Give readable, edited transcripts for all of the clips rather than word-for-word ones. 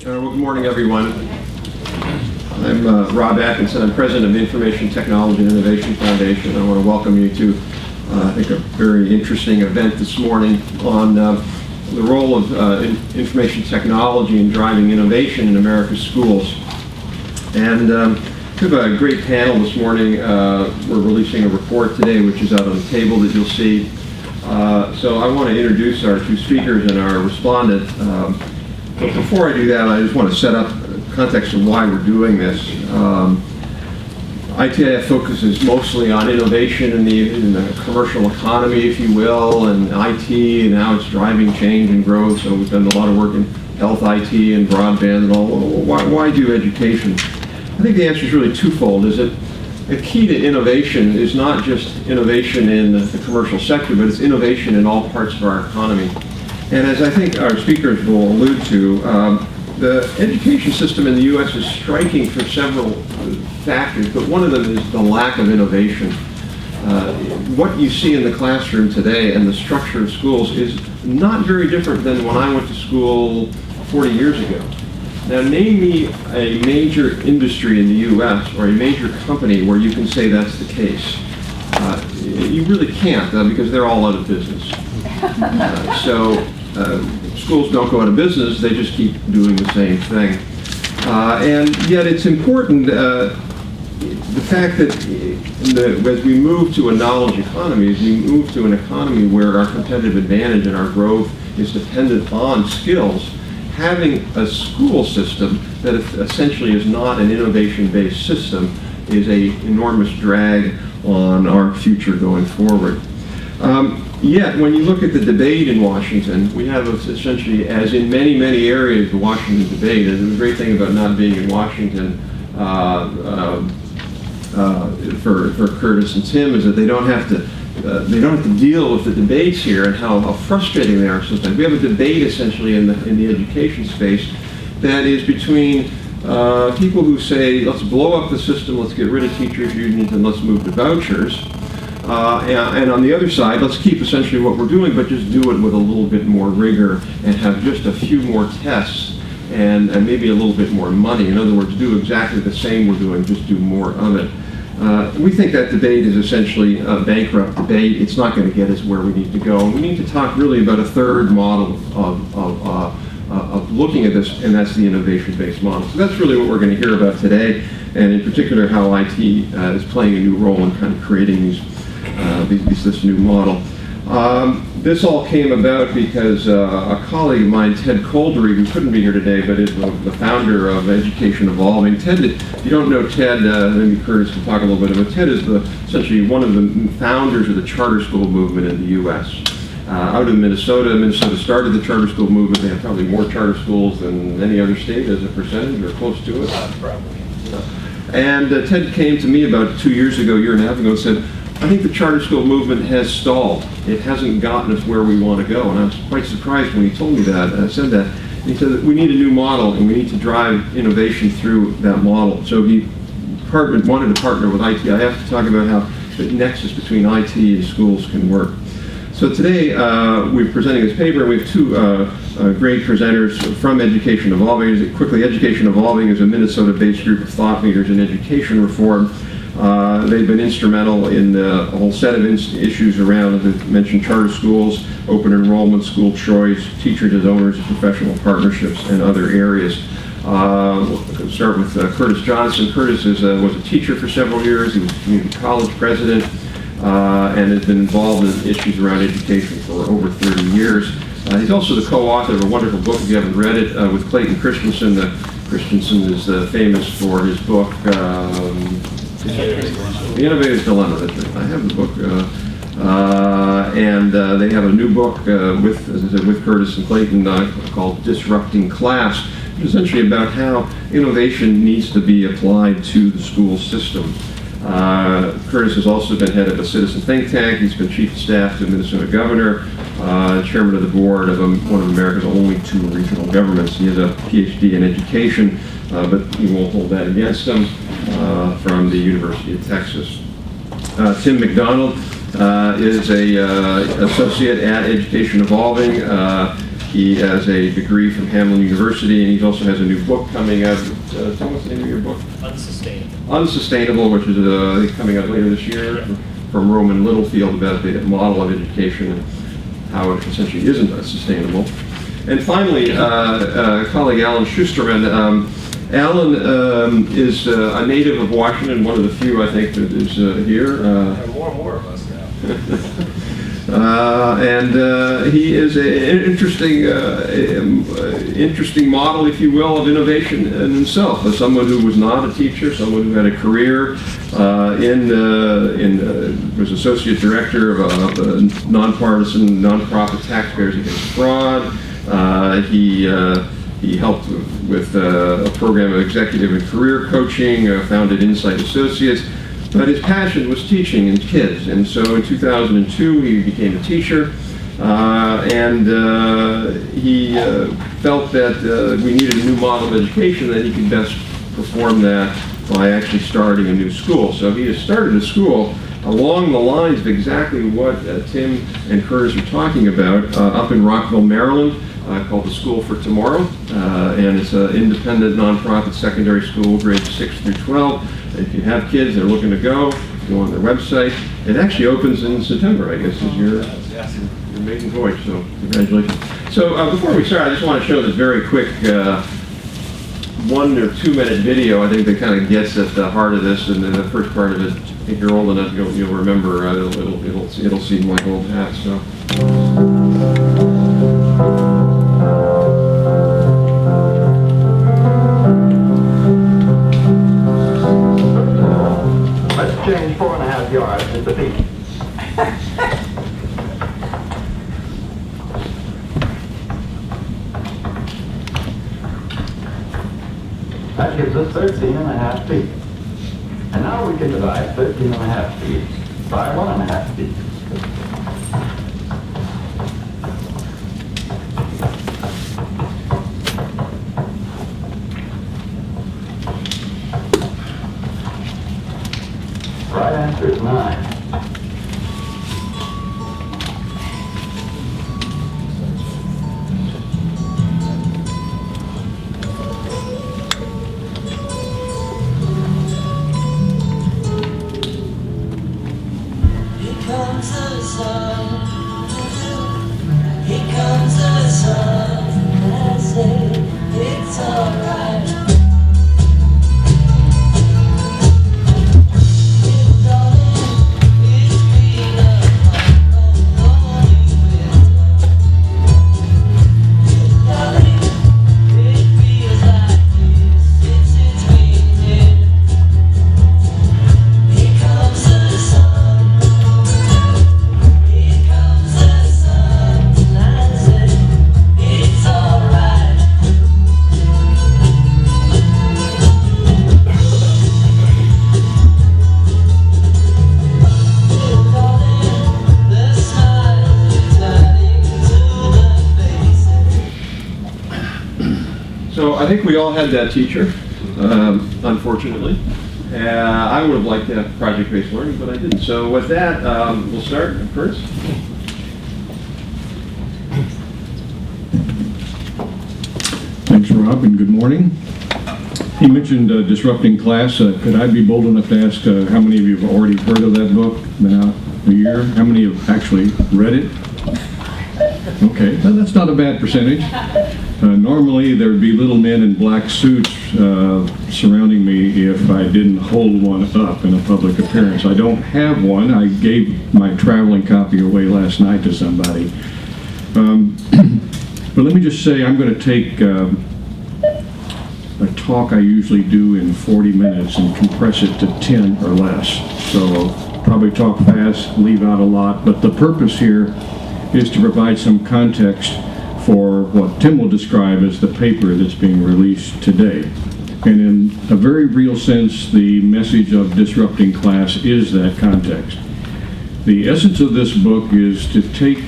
Well, good morning, everyone. I'm Rob Atkinson. I'm president of the Information Technology and Innovation Foundation. I want to welcome you to, I think, a very interesting event this morning on the role of information technology in driving innovation in America's schools. And we have a great panel this morning. We're releasing a report today, which is out on the table that you'll see. So I want to introduce our two speakers and our respondent. But before I do that, I just want to set up context of why we're doing this. ITIF focuses mostly on innovation in the commercial economy, if you will, and IT, and how it's driving change and growth. So we've done a lot of work in health IT and broadband and all. Why do education? I think the answer is really twofold. Is that the key to innovation is not just innovation in the commercial sector, but it's innovation in all parts of our economy. And as I think our speakers will allude to, the education system in the U.S. is striking for several factors, but one of them is the lack of innovation. What you see in the classroom today and the structure of schools is not very different than when I went to school 40 years ago. Now, name me a major industry in the U.S. or a major company where you can say that's the case. You really can't, because they're all out of business. So schools don't go out of business, they just keep doing the same thing. And yet it's important, the fact that as we move to a knowledge economy, as we move to an economy where our competitive advantage and our growth is dependent on skills, having a school system that essentially is not an innovation-based system is an enormous drag on our future going forward. Yet, when you look at the debate in Washington, we have essentially, as in many, many areas, the Washington debate. And the great thing about not being in Washington for Curtis and Tim is that they don't have to deal with the debates here and how frustrating they are sometimes. We have a debate essentially in the education space that is between people who say, let's blow up the system, let's get rid of teachers' unions, and let's move to vouchers. And on the other side, let's keep essentially what we're doing, but just do it with a little bit more rigor and have just a few more tests and maybe a little bit more money. In other words, do exactly the same we're doing, just do more of it. We think that debate is essentially a bankrupt debate. It's not going to get us where we need to go. And we need to talk really about a third model of looking at this, and that's the innovation-based model. So that's really what we're going to hear about today, and in particular how IT is playing a new role in kind of creating this new model. This all came about because a colleague of mine, Ted Coldery, who couldn't be here today, but is the founder of Education Evolving. Ted, if you don't know Ted, maybe Curtis can talk a little bit about Ted. Is essentially one of the founders of the charter school movement in the U.S. Out in Minnesota. Minnesota started the charter school movement. They have probably more charter schools than any other state as a percentage, or close to it. Probably. And Ted came to me about 2 years ago, year and a half ago, and said, I think the charter school movement has stalled. It hasn't gotten us where we want to go. And I was quite surprised when he told me that, said that. And he said that we need a new model and we need to drive innovation through that model. So he wanted to partner with ITIF to talk about how the nexus between IT and schools can work. So today we're presenting this paper, and we have two great presenters from Education Evolving. Quickly, Education Evolving is a Minnesota-based group of thought leaders in education reform. They've been instrumental in a whole set of issues around, as I mentioned, charter schools, open enrollment, school choice, teachers as owners, professional partnerships, and other areas. We'll start with Curtis Johnson. Curtis was a teacher for several years. He was a community college president and has been involved in issues around education for over 30 years. He's also the co-author of a wonderful book, if you haven't read it, with Clayton Christensen. Christensen is famous for his book, The Innovator's Dilemma. That's right. I have the book, and they have a new book with Curtis and Clayton called Disrupting Class, essentially about how innovation needs to be applied to the school system. Curtis has also been head of a citizen think tank. He's been chief of staff to the Minnesota governor, chairman of the board of one of America's only 2 regional governments. He has a PhD in education, but he won't hold that against him, from the University of Texas. Tim McDonald is a associate at Education Evolving. He has a degree from Hamlin University, and he also has a new book coming out. Tell me what's the name of your book? Unsustainable. Unsustainable, which is coming out later this year from Roman Littlefield about the model of education and how it essentially isn't sustainable. And finally, colleague Alan Shusterman. Alan is a native of Washington, one of the few, I think, that is here. There are more and more of us now. And he is an interesting model, if you will, of innovation in himself. As someone who was not a teacher, someone who had a career was associate director of a nonpartisan nonprofit Taxpayers Against Fraud. He helped with a program of executive and career coaching, founded Insight Associates. But his passion was teaching and kids, and so in 2002 he became a teacher, and he felt that we needed a new model of education, that he could best perform that by actually starting a new school. So he has started a school along the lines of exactly what Tim and Curtis are talking about up in Rockville, Maryland, called the School for Tomorrow, and it's an independent nonprofit secondary school, grades 6 through 12. If you have kids that are looking to go on their website. It actually opens in September, I guess, is your maiden voyage, so congratulations. So before we start, I just want to show this very quick 1 or 2 minute video, I think, that kind of gets at the heart of this, and then the first part of it, if you're old enough, you'll remember, it'll seem like old hat, so. Change 4.5 yards at the peak. That gives us 13.5 feet. And now we can divide 13.5 feet by 1.5 feet. Right answer is 9. Here comes the sun. Here comes the sun. I say it's alright. So I think we all had that teacher, unfortunately. I would have liked to have project-based learning, but I didn't. So with that, we'll start. Curtis? Thanks, Rob, and good morning. He mentioned Disrupting Class. Could I be bold enough to ask how many of you have already heard of that book? Been out a year? How many have actually read it? Okay, well, that's not a bad percentage. Normally, there would be little men in black suits surrounding me if I didn't hold one up in a public appearance. I don't have one. I gave my traveling copy away last night to somebody. But let me just say, I'm going to take a talk I usually do in 40 minutes and compress it to 10 or less. So I'll probably talk fast, leave out a lot, but the purpose here is to provide some context for what Tim will describe as the paper that's being released today. And in a very real sense, the message of Disrupting Class is that context. The essence of this book is to take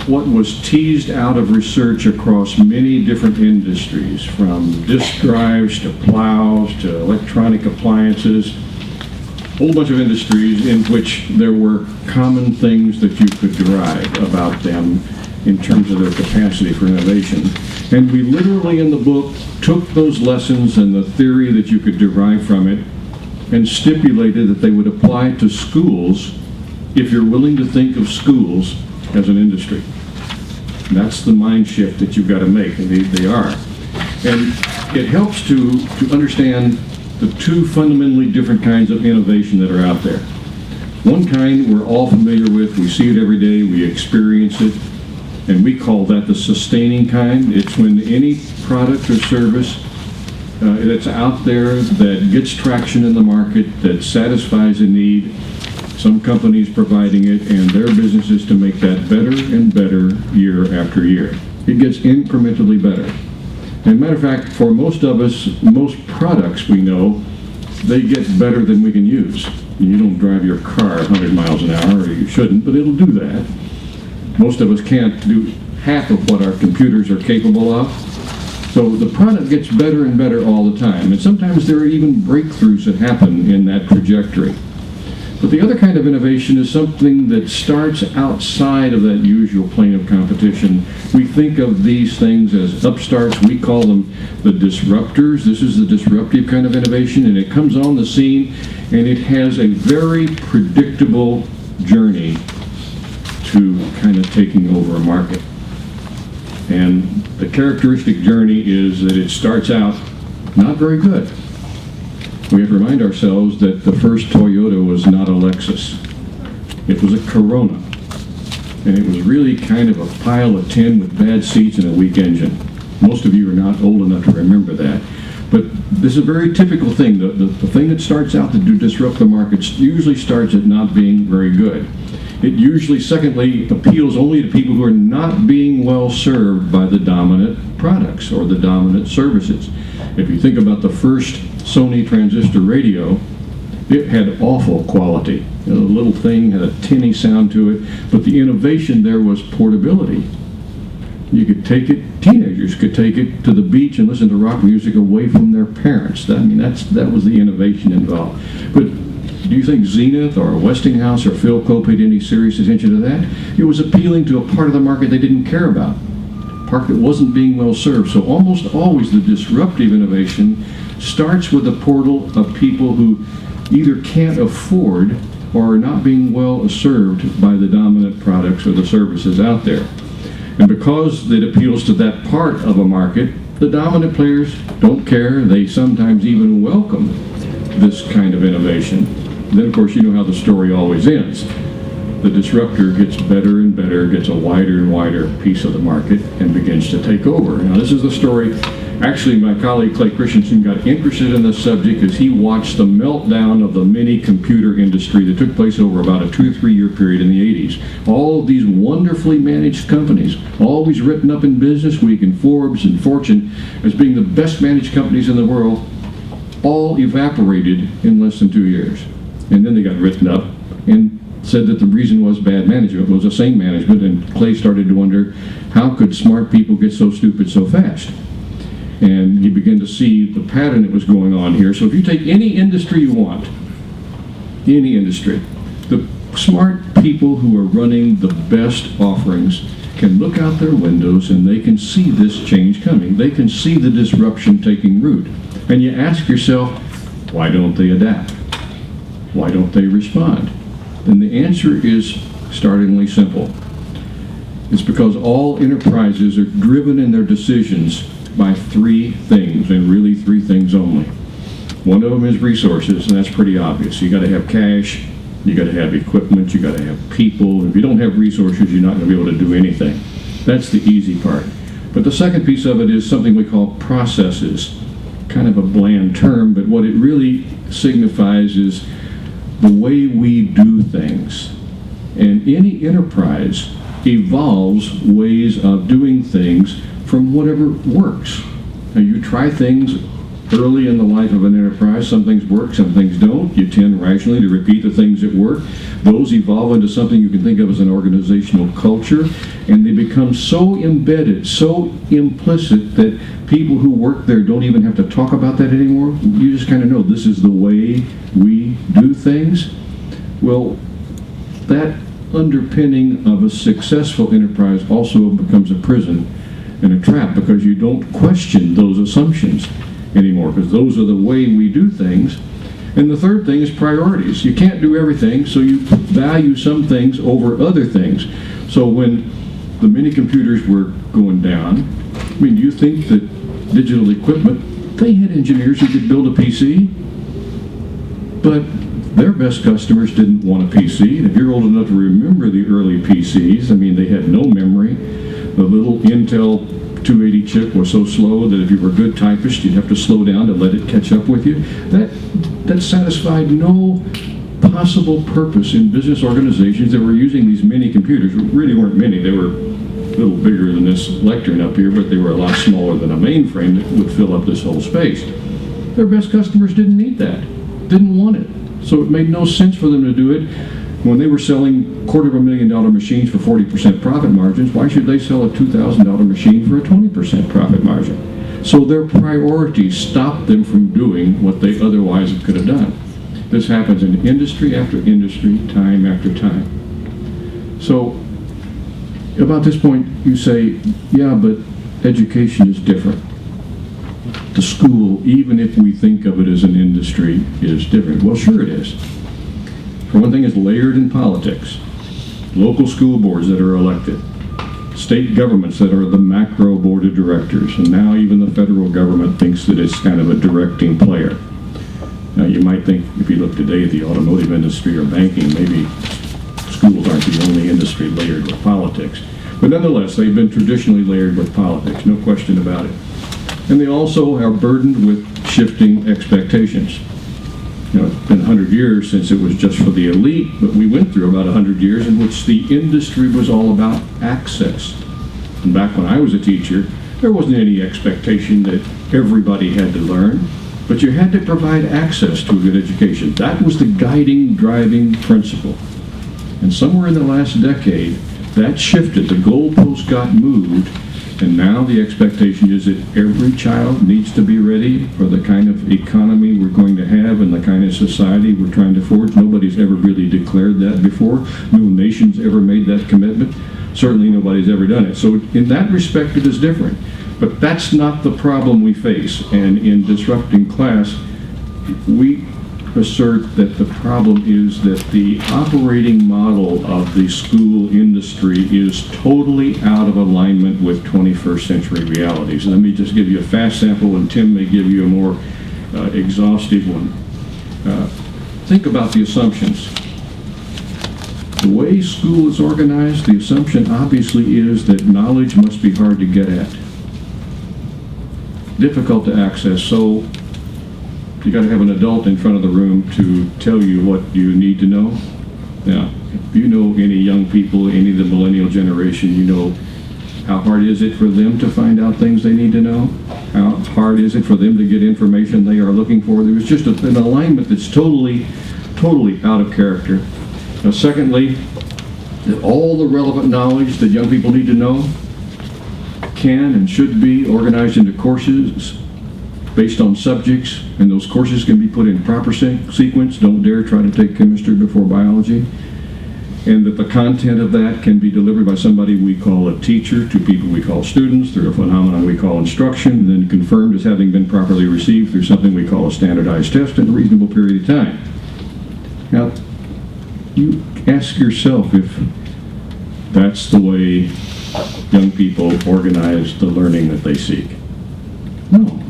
what was teased out of research across many different industries, from disk drives to plows to electronic appliances, a whole bunch of industries in which there were common things that you could derive about them, in terms of their capacity for innovation. And we literally in the book took those lessons and the theory that you could derive from it and stipulated that they would apply to schools if you're willing to think of schools as an industry. And that's the mind shift that you've got to make, and they are. And it helps to understand the two fundamentally different kinds of innovation that are out there. One kind we're all familiar with, we see it every day, we experience it, and we call that the sustaining kind. It's when any product or service that's out there that gets traction in the market, that satisfies a need, some companies providing it, and their business is to make that better and better year after year. It gets incrementally better. As a matter of fact, for most of us, most products we know, they get better than we can use. You don't drive your car 100 miles an hour, or you shouldn't, but it'll do that. Most of us can't do half of what our computers are capable of. So the product gets better and better all the time, and sometimes there are even breakthroughs that happen in that trajectory. But the other kind of innovation is something that starts outside of that usual plane of competition. We think of these things as upstarts. We call them the disruptors. This is the disruptive kind of innovation, and it comes on the scene, and it has a very predictable journey to kind of taking over a market. And the characteristic journey is that it starts out not very good. We have to remind ourselves that the first Toyota was not a Lexus. It was a Corona. And it was really kind of a pile of tin with bad seats and a weak engine. Most of you are not old enough to remember that. But this is a very typical thing. The thing that starts out to disrupt the markets usually starts at not being very good. It usually, secondly, appeals only to people who are not being well served by the dominant products or the dominant services. If you think about the first Sony transistor radio, it had awful quality. The little thing had a tinny sound to it, but the innovation there was portability. You could take it, teenagers could take it to the beach and listen to rock music away from their parents. That was the innovation involved. But do you think Zenith or Westinghouse or Philco paid any serious attention to that? It was appealing to a part of the market they didn't care about, a part that wasn't being well served. So almost always the disruptive innovation starts with a portal of people who either can't afford or are not being well served by the dominant products or the services out there. And because it appeals to that part of a market, the dominant players don't care. They sometimes even welcome this kind of innovation. Then, of course, you know how the story always ends. The disruptor gets better and better, gets a wider and wider piece of the market, and begins to take over. Now, this is the story. Actually, my colleague Clay Christensen got interested in this subject as he watched the meltdown of the mini computer industry that took place over about a 2 or 3 year period in the 80s. All of these wonderfully managed companies, always written up in Business Week and Forbes and Fortune as being the best managed companies in the world, all evaporated in less than 2 years. And then they got written up and said that the reason was bad management, was the same management, and Clay started to wonder, how could smart people get so stupid so fast? And he began to see the pattern that was going on here. So if you take any industry you want, any industry, the smart people who are running the best offerings can look out their windows and they can see this change coming. They can see the disruption taking root. And you ask yourself, why don't they adapt? Why don't they respond? And the answer is startlingly simple. It's because all enterprises are driven in their decisions by 3 things, and really 3 things only. One of them is resources, and that's pretty obvious. You got to have cash, you got to have equipment, you got to have people. If you don't have resources, you're not going to be able to do anything. That's the easy part. But the second piece of it is something we call processes. Kind of a bland term, but what it really signifies is the way we do things. And any enterprise evolves ways of doing things from whatever works. Now, you try things early in the life of an enterprise. Some things work, some things don't. You tend rationally to repeat the things that work. Those evolve into something you can think of as an organizational culture, and they become so embedded, so implicit that people who work there don't even have to talk about that anymore. You just kind of know this is the way we do things. Well, that underpinning of a successful enterprise also becomes a prison and a trap, because you don't question those assumptions anymore, because those are the way we do things. And the third thing is priorities. You can't do everything, so you value some things over other things. So when the mini computers were going down, I mean, do you think that digital equipment, they had engineers who could build a PC, but their best customers didn't want a PC. And if you're old enough to remember the early PCs, I mean, they had no memory. The little Intel 280 chip was so slow that if you were a good typist, you'd have to slow down to let it catch up with you. That satisfied no possible purpose in business organizations that were using these mini computers. Really weren't many. They were a little bigger than this lectern up here, but they were a lot smaller than a mainframe that would fill up this whole space. Their best customers didn't need that, didn't want it. So it made no sense for them to do it. When they were selling $250,000 machines for 40% profit margins, why should they sell a $2,000 machine for a 20% profit margin? So their priorities stopped them from doing what they otherwise could have done. This happens in industry after industry, time after time. So about this point, you say, yeah, but education is different. The school, even if we think of it as an industry, is different. Well, sure it is. For one thing, it's layered in politics. Local school boards that are elected, state governments that are the macro board of directors, and now even the federal government thinks that it's kind of a directing player. Now, you might think, if you look today at the automotive industry or banking, maybe schools aren't the only industry layered with politics. But nonetheless, they've been traditionally layered with politics, no question about it. And they also are burdened with shifting expectations. You know, it's been 100 years since it was just for the elite, but we went through about 100 years in which the industry was all about access. And back when I was a teacher, there wasn't any expectation that everybody had to learn, but you had to provide access to a good education. That was the guiding, driving principle. And somewhere in the last decade, that shifted. The goalpost got moved, and now the expectation is that every child needs to be ready for the kind of economy we're going to have and the kind of society we're trying to forge. Nobody's ever really declared that before. No nation's ever made that commitment. Certainly nobody's ever done it. So in that respect, it is different. But that's not the problem we face. And in Disrupting Class, we assert that the problem is that the operating model of the school industry is totally out of alignment with 21st century realities. Let me just give you a fast sample, and Tim may give you a more exhaustive one. Think about the assumptions. The way school is organized, the assumption obviously is that knowledge must be hard to get at, difficult to access. So you got to have an adult in front of the room to tell you what you need to know. Now, if you know any young people, any of the millennial generation, you know how hard is it for them to find out things they need to know? How hard is it for them to get information they are looking for? There's just an alignment that's totally out of character. Now, secondly, that all the relevant knowledge that young people need to know can and should be organized into courses based on subjects, and those courses can be put in proper sequence. Don't dare try to take chemistry before biology. And that the content of that can be delivered by somebody we call a teacher to people we call students through a phenomenon we call instruction, and then confirmed as having been properly received through something we call a standardized test in a reasonable period of time. Now, you ask yourself if that's the way young people organize the learning that they seek. No.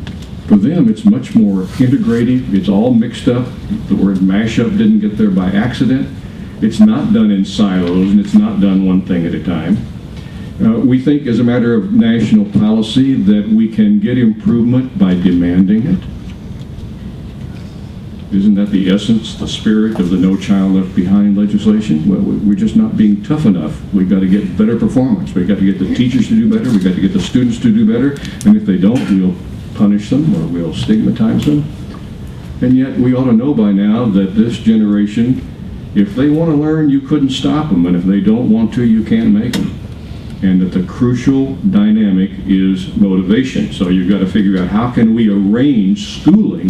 For them, it's much more integrative. It's all mixed up. The word mashup didn't get there by accident. It's not done in silos, and it's not done one thing at a time. We think, as a matter of national policy, that we can get improvement by demanding it. Isn't that the essence, the spirit of the No Child Left Behind legislation? Well, we're just not being tough enough. We've got to get better performance. We've got to get the teachers to do better. We've got to get the students to do better. And if they don't, we'll punish them or we'll stigmatize them. And yet we ought to know by now that this generation, if they want to learn, you couldn't stop them, and if they don't want to, you can't make them. And that the crucial dynamic is motivation. So you've got to figure out how can we arrange schooling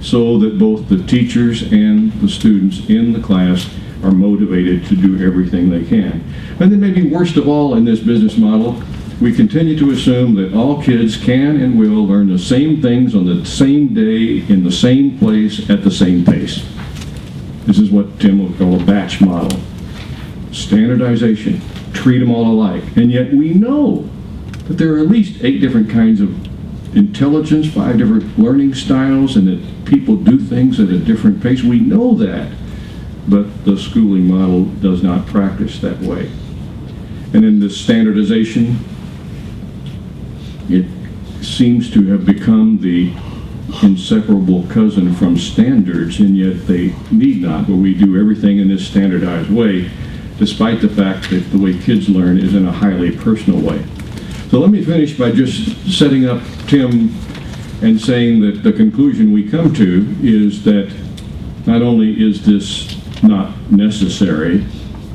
so that both the teachers and the students in the class are motivated to do everything they can. And then maybe worst of all in this business model, we continue to assume that all kids can and will learn the same things on the same day, in the same place, at the same pace. This is what Tim would call a batch model. Standardization, treat them all alike. And yet we know that there are at least 8 different kinds of intelligence, 5 different learning styles, and that people do things at a different pace. We know that, but the schooling model does not practice that way. And in this standardization, it seems to have become the inseparable cousin from standards, and yet they need not, but we do everything in this standardized way, despite the fact that the way kids learn is in a highly personal way. So let me finish by just setting up Tim and saying that the conclusion we come to is that not only is this not necessary,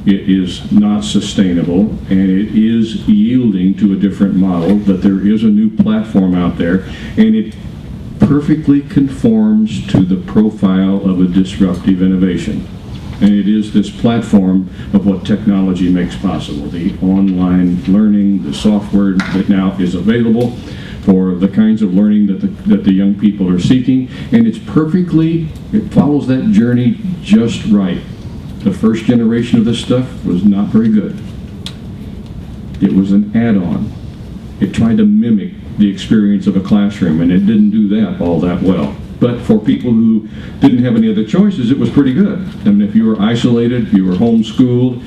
it is not sustainable, and it is yielding to a different model, that there is a new platform out there, and it perfectly conforms to the profile of a disruptive innovation. And it is this platform of what technology makes possible, the online learning, the software that now is available for the kinds of learning that the young people are seeking, and it follows that journey just right. The first generation of this stuff was not very good. It was an add-on. It tried to mimic the experience of a classroom, and it didn't do that all that well. But for people who didn't have any other choices, it was pretty good. I mean, if you were isolated, if you were homeschooled,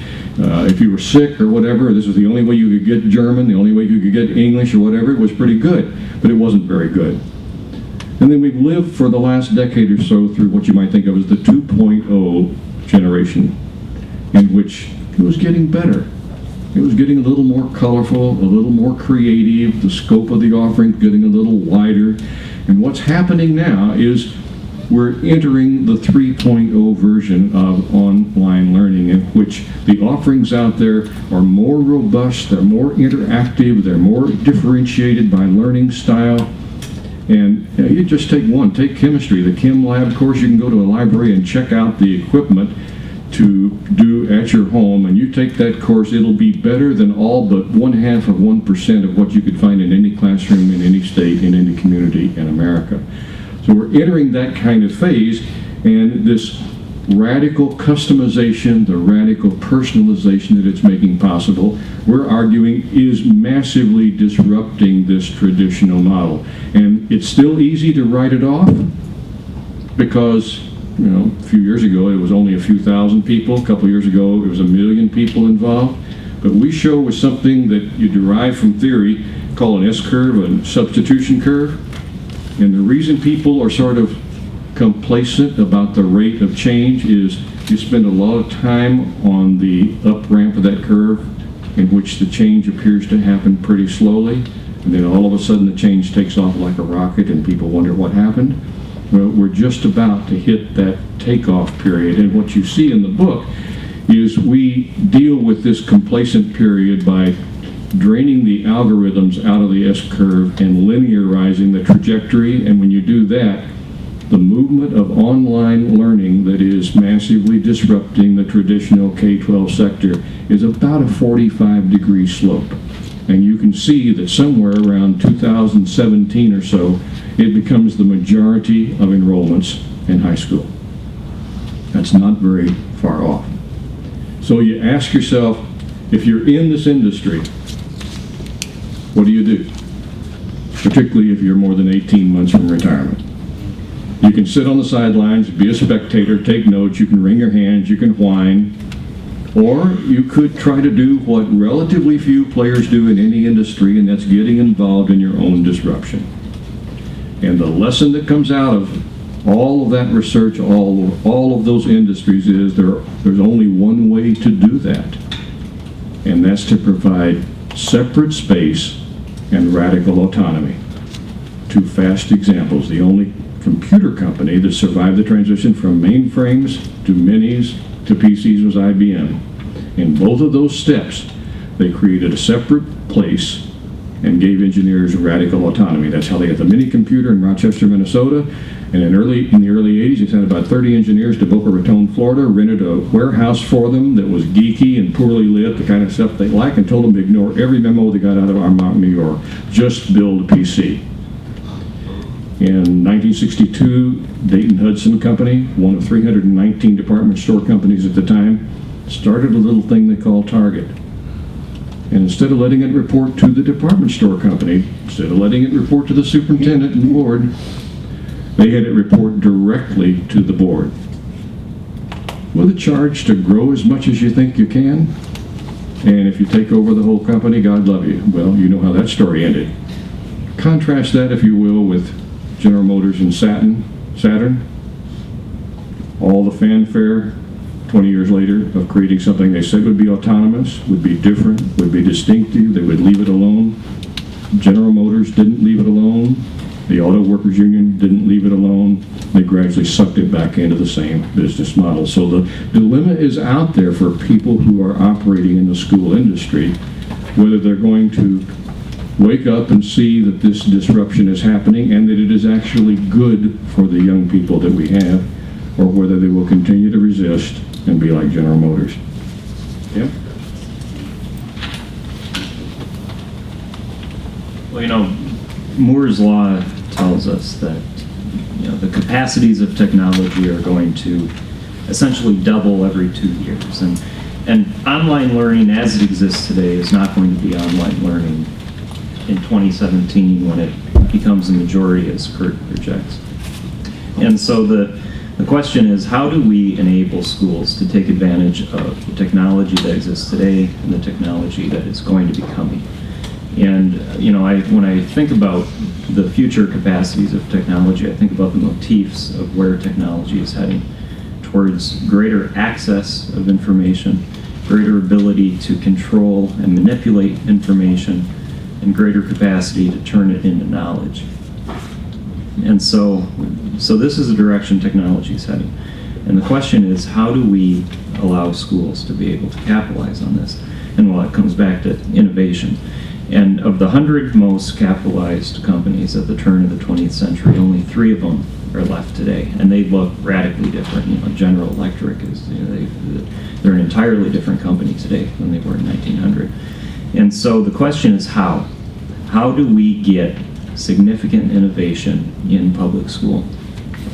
if you were sick or whatever, this was the only way you could get German, the only way you could get English or whatever, it was pretty good. But it wasn't very good. And then we've lived for the last decade or so through what you might think of as the 2.0 generation, in which it was getting better. It was getting a little more colorful, a little more creative, the scope of the offering getting a little wider. And what's happening now is we're entering the 3.0 version of online learning, in which the offerings out there are more robust, they're more interactive, they're more differentiated by learning style. And you just take chemistry, the chem lab course. You can go to a library and check out the equipment to do at your home, and you take that course, it'll be better than all but 0.5% of what you could find in any classroom, in any state, in any community in America. So we're entering that kind of phase, and this radical customization, the radical personalization that it's making possible, we're arguing is massively disrupting this traditional model. And it's still easy to write it off because, you know, a few years ago it was only a few thousand people. A couple years ago it was 1 million people involved. But we show with something that you derive from theory called an S-curve, a substitution curve. And the reason people are sort of complacent about the rate of change is you spend a lot of time on the up ramp of that curve, in which the change appears to happen pretty slowly, and then all of a sudden the change takes off like a rocket and people wonder what happened. Well, we're just about to hit that takeoff period, and what you see in the book is we deal with this complacent period by draining the algorithms out of the S-curve and linearizing the trajectory. And when you do that, the movement of online learning that is massively disrupting the traditional K-12 sector is about a 45-degree slope. And you can see that somewhere around 2017 or so, it becomes the majority of enrollments in high school. That's not very far off. So you ask yourself, if you're in this industry, what do you do? Particularly if you're more than 18 months from retirement. You can sit on the sidelines, be a spectator, take notes, you can wring your hands, you can whine, or you could try to do what relatively few players do in any industry, and that's getting involved in your own disruption. And the lesson that comes out of all of that research, all of those industries is there's only one way to do that, and that's to provide separate space and radical autonomy. Two fast examples. The only computer company that survived the transition from mainframes to minis to PCs was IBM. In both of those steps, they created a separate place and gave engineers radical autonomy. That's how they got the mini computer in Rochester, Minnesota. And in the early 80s, they sent about 30 engineers to Boca Raton, Florida, rented a warehouse for them that was geeky and poorly lit, the kind of stuff they like, and told them to ignore every memo they got out of Armonk, New York. Just build a PC. In 1962, Dayton Hudson Company, one of 319 department store companies at the time, started a little thing they call Target. And instead of letting it report to the department store company, instead of letting it report to the superintendent and board, they had it report directly to the board. With a charge to grow as much as you think you can, and if you take over the whole company, God love you. Well, you know how that story ended. Contrast that, if you will, with General Motors and Saturn. All the fanfare 20 years later of creating something they said would be autonomous, would be different, would be distinctive, they would leave it alone. General Motors didn't leave it alone. The Auto Workers Union didn't leave it alone. They gradually sucked it back into the same business model. So the dilemma is out there for people who are operating in the school industry, whether they're going to wake up and see that this disruption is happening and that it is actually good for the young people that we have, or whether they will continue to resist and be like General Motors. Yeah? Well, you know, Moore's Law tells us that the capacities of technology are going to essentially double every 2 years. And online learning as it exists today is not going to be online learning in 2017 when it becomes a majority, as Kurt projects. And so the question is, how do we enable schools to take advantage of the technology that exists today and the technology that is going to be coming? And when I think about the future capacities of technology, I think about the motifs of where technology is heading towards greater access of information, greater ability to control and manipulate information, and greater capacity to turn it into knowledge. And so this is the direction technology is heading. And the question is, how do we allow schools to be able to capitalize on this? And well, it comes back to innovation. And of the 100 most capitalized companies at the turn of the 20th century, only 3 of them are left today, and they look radically different. General Electric is, they're an entirely different company today than they were in 1900. And so the question is how? How do we get significant innovation in public school?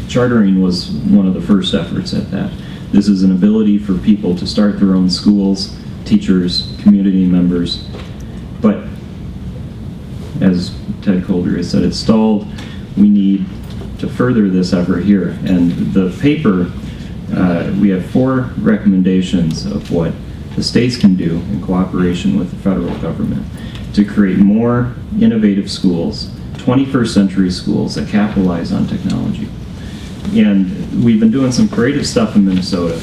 Chartering was one of the first efforts at that. This is an ability for people to start their own schools, teachers, community members, but as Ted Colder has said, it's stalled. We need to further this effort here. And the paper, we have 4 recommendations of what the states can do in cooperation with the federal government to create more innovative schools, 21st century schools that capitalize on technology. And we've been doing some creative stuff in Minnesota.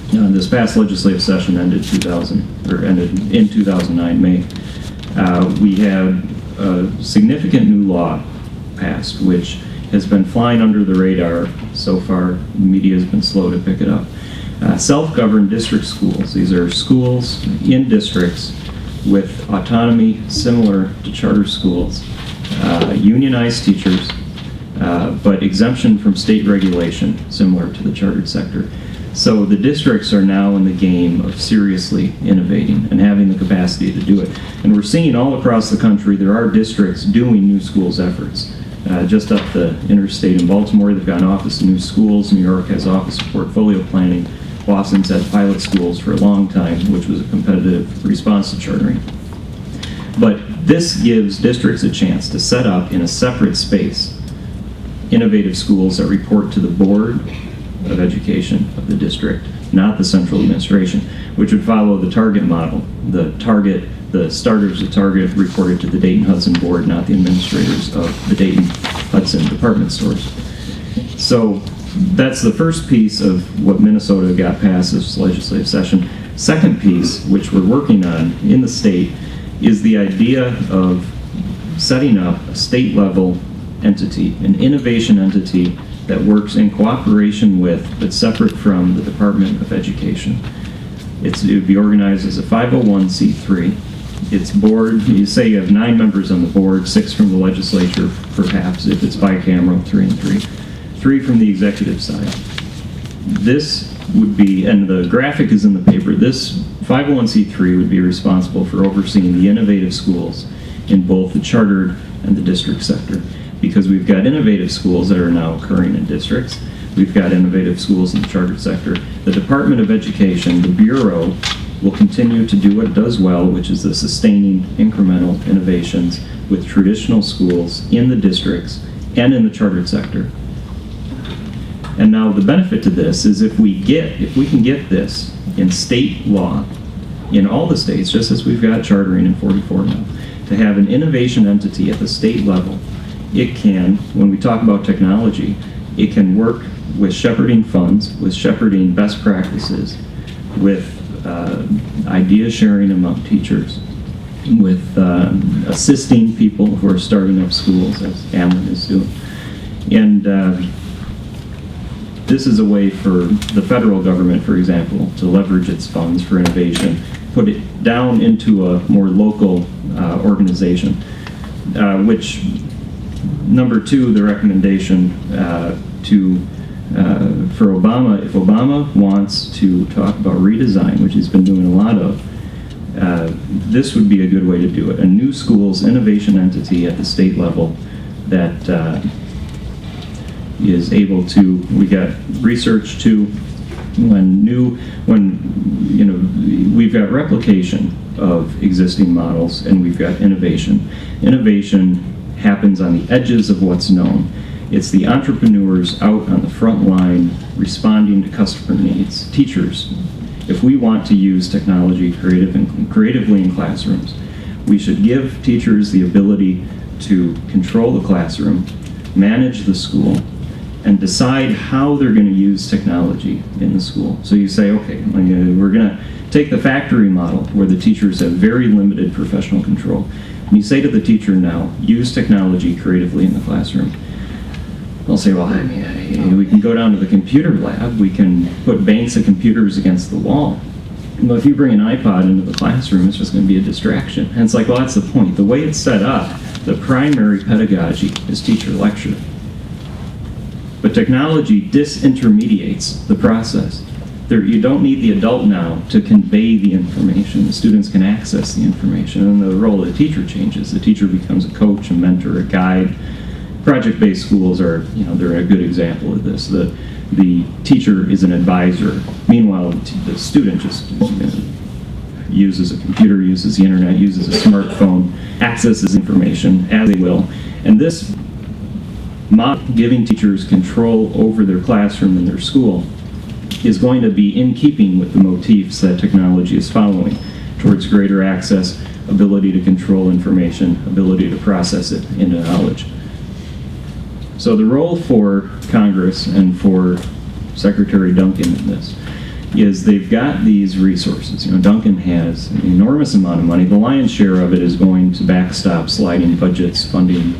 This past legislative session ended in 2009, May. We had a significant new law passed, which has been flying under the radar so far. The media has been slow to pick it up. Self-governed district schools. These are schools in districts with autonomy similar to charter schools, unionized teachers, but exemption from state regulation similar to the chartered sector. So the districts are now in the game of seriously innovating and having the capacity to do it. And we're seeing all across the country there are districts doing new schools efforts. Just up the interstate in Baltimore, they've got an Office of New Schools. New York has Office of Portfolio Planning. Boston's had pilot schools for a long time, which was a competitive response to chartering. But this gives districts a chance to set up in a separate space innovative schools that report to the Board of Education of the district, not the central administration, which would follow the Target model. The starters of Target reported to the Dayton Hudson Board, not the administrators of the Dayton Hudson department stores. So that's the first piece of what Minnesota got past this legislative session. Second piece, which we're working on in the state, is the idea of setting up a state-level entity, an innovation entity that works in cooperation with, but separate from, the Department of Education. It would be organized as a 501c3, it's board, you say you have 9 members on the board, 6 from the legislature, perhaps, if it's bicameral, 3 and 3. 3 from the executive side. This would be, and the graphic is in the paper, this 501c3 would be responsible for overseeing the innovative schools in both the chartered and the district sector. Because we've got innovative schools that are now occurring in districts. We've got innovative schools in the chartered sector. The Department of Education, the Bureau, will continue to do what it does well, which is the sustaining incremental innovations with traditional schools in the districts and in the chartered sector. And now the benefit to this is if we can get this in state law, in all the states, just as we've got chartering in 44 now, to have an innovation entity at the state level, it can, when we talk about technology, it can work with shepherding funds, with shepherding best practices, with idea sharing among teachers, with assisting people who are starting up schools, as Alan is doing. And this is a way for the federal government, for example, to leverage its funds for innovation, put it down into a more local organization, which, number 2, the recommendation for Obama, if Obama wants to talk about redesign, which he's been doing a lot of, this would be a good way to do it. A new schools innovation entity at the state level that is able to, we got research too, we've got replication of existing models and we've got innovation. Innovation happens on the edges of what's known. It's the entrepreneurs out on the front line responding to customer needs. Teachers, if we want to use technology creatively in classrooms, we should give teachers the ability to control the classroom, manage the school, and decide how they're going to use technology in the school. So you say, okay, we're going to take the factory model where the teachers have very limited professional control. And you say to the teacher now, use technology creatively in the classroom. They'll say, well, I mean, we can go down to the computer lab, we can put banks of computers against the wall. But if you bring an iPod into the classroom, it's just going to be a distraction. And it's like, well, that's the point. The way it's set up, the primary pedagogy is teacher lecture. But technology disintermediates the process. You don't need the adult now to convey the information. The students can access the information, and the role of the teacher changes. The teacher becomes a coach, a mentor, a guide. Project-based schools are, they're a good example of this. The teacher is an advisor. Meanwhile, the student just uses a computer, uses the internet, uses a smartphone, accesses information as they will. And this model, giving teachers control over their classroom and their school, is going to be in keeping with the motifs that technology is following towards greater access, ability to control information, ability to process it into knowledge. So the role for Congress and for Secretary Duncan in this is they've got these resources. Duncan has an enormous amount of money. The lion's share of it is going to backstop sliding budgets, funding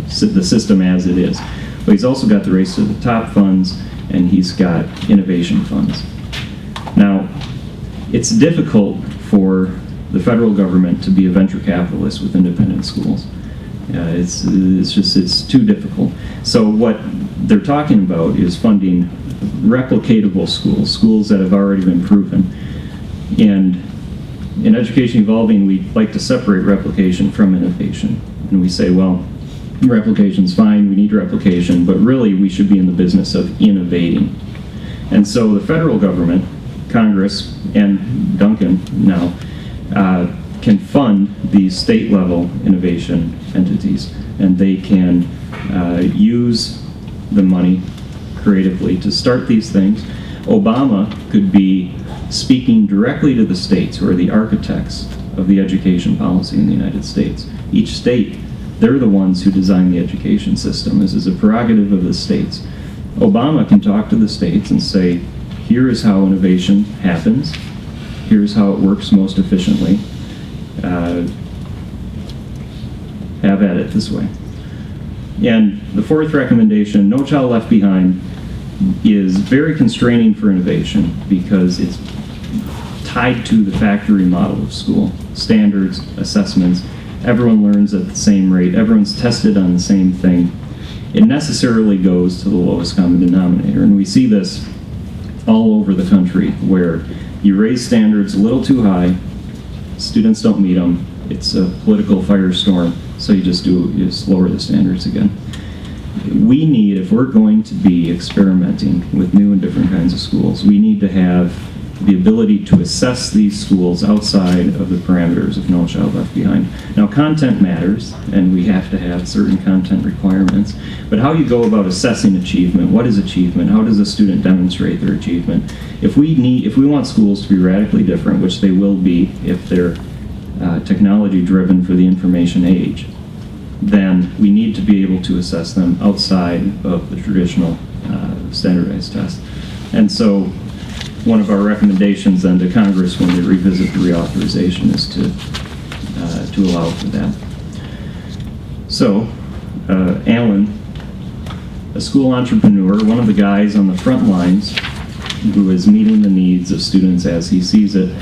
the system as it is. But he's also got the Race to the Top funds, and he's got innovation funds. Now, it's difficult for the federal government to be a venture capitalist with independent schools. It's too difficult. So what they're talking about is funding replicatable schools that have already been proven. And in Education Evolving, we like to separate replication from innovation. And we say, well, replication's fine, we need replication, but really we should be in the business of innovating. And so the federal government, Congress, and Duncan now, can fund these state-level innovation entities, and they can use the money creatively to start these things. Obama could be speaking directly to the states, who are the architects of the education policy in the United States. Each state, they're the ones who design the education system. This is a prerogative of the states. Obama can talk to the states and say, here is how innovation happens, here's how it works most efficiently. Have at it this way. And the fourth recommendation, No Child Left Behind, is very constraining for innovation because it's tied to the factory model of school. standards, assessments, everyone learns at the same rate, everyone's tested on the same thing, it necessarily goes to the lowest common denominator. And we see this all over the country, where you raise standards a little too high, students don't meet them, it's a political firestorm, so you just lower the standards again. We need, if we're going to be experimenting with new and different kinds of schools, we need to have the ability to assess these schools outside of the parameters of No Child Left Behind. Now, content matters, and we have to have certain content requirements, but how you go about assessing achievement, what is achievement, how does a student demonstrate their achievement? If we want schools to be radically different, which they will be if they're technology driven for the information age, then we need to be able to assess them outside of the traditional standardized test. And so one of our recommendations then to Congress when they revisit the reauthorization is to allow for that. So, Alan, a school entrepreneur, one of the guys on the front lines who is meeting the needs of students as he sees it,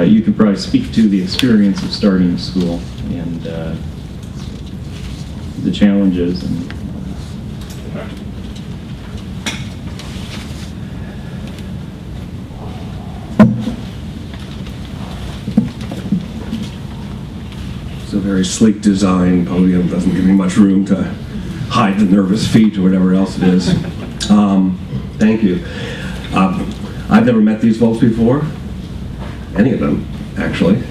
you could probably speak to the experience of starting a school and the challenges. And It's a very sleek design. Podium doesn't give me much room to hide the nervous feet or whatever else it is. Thank you. I've never met these folks before. Any of them, actually.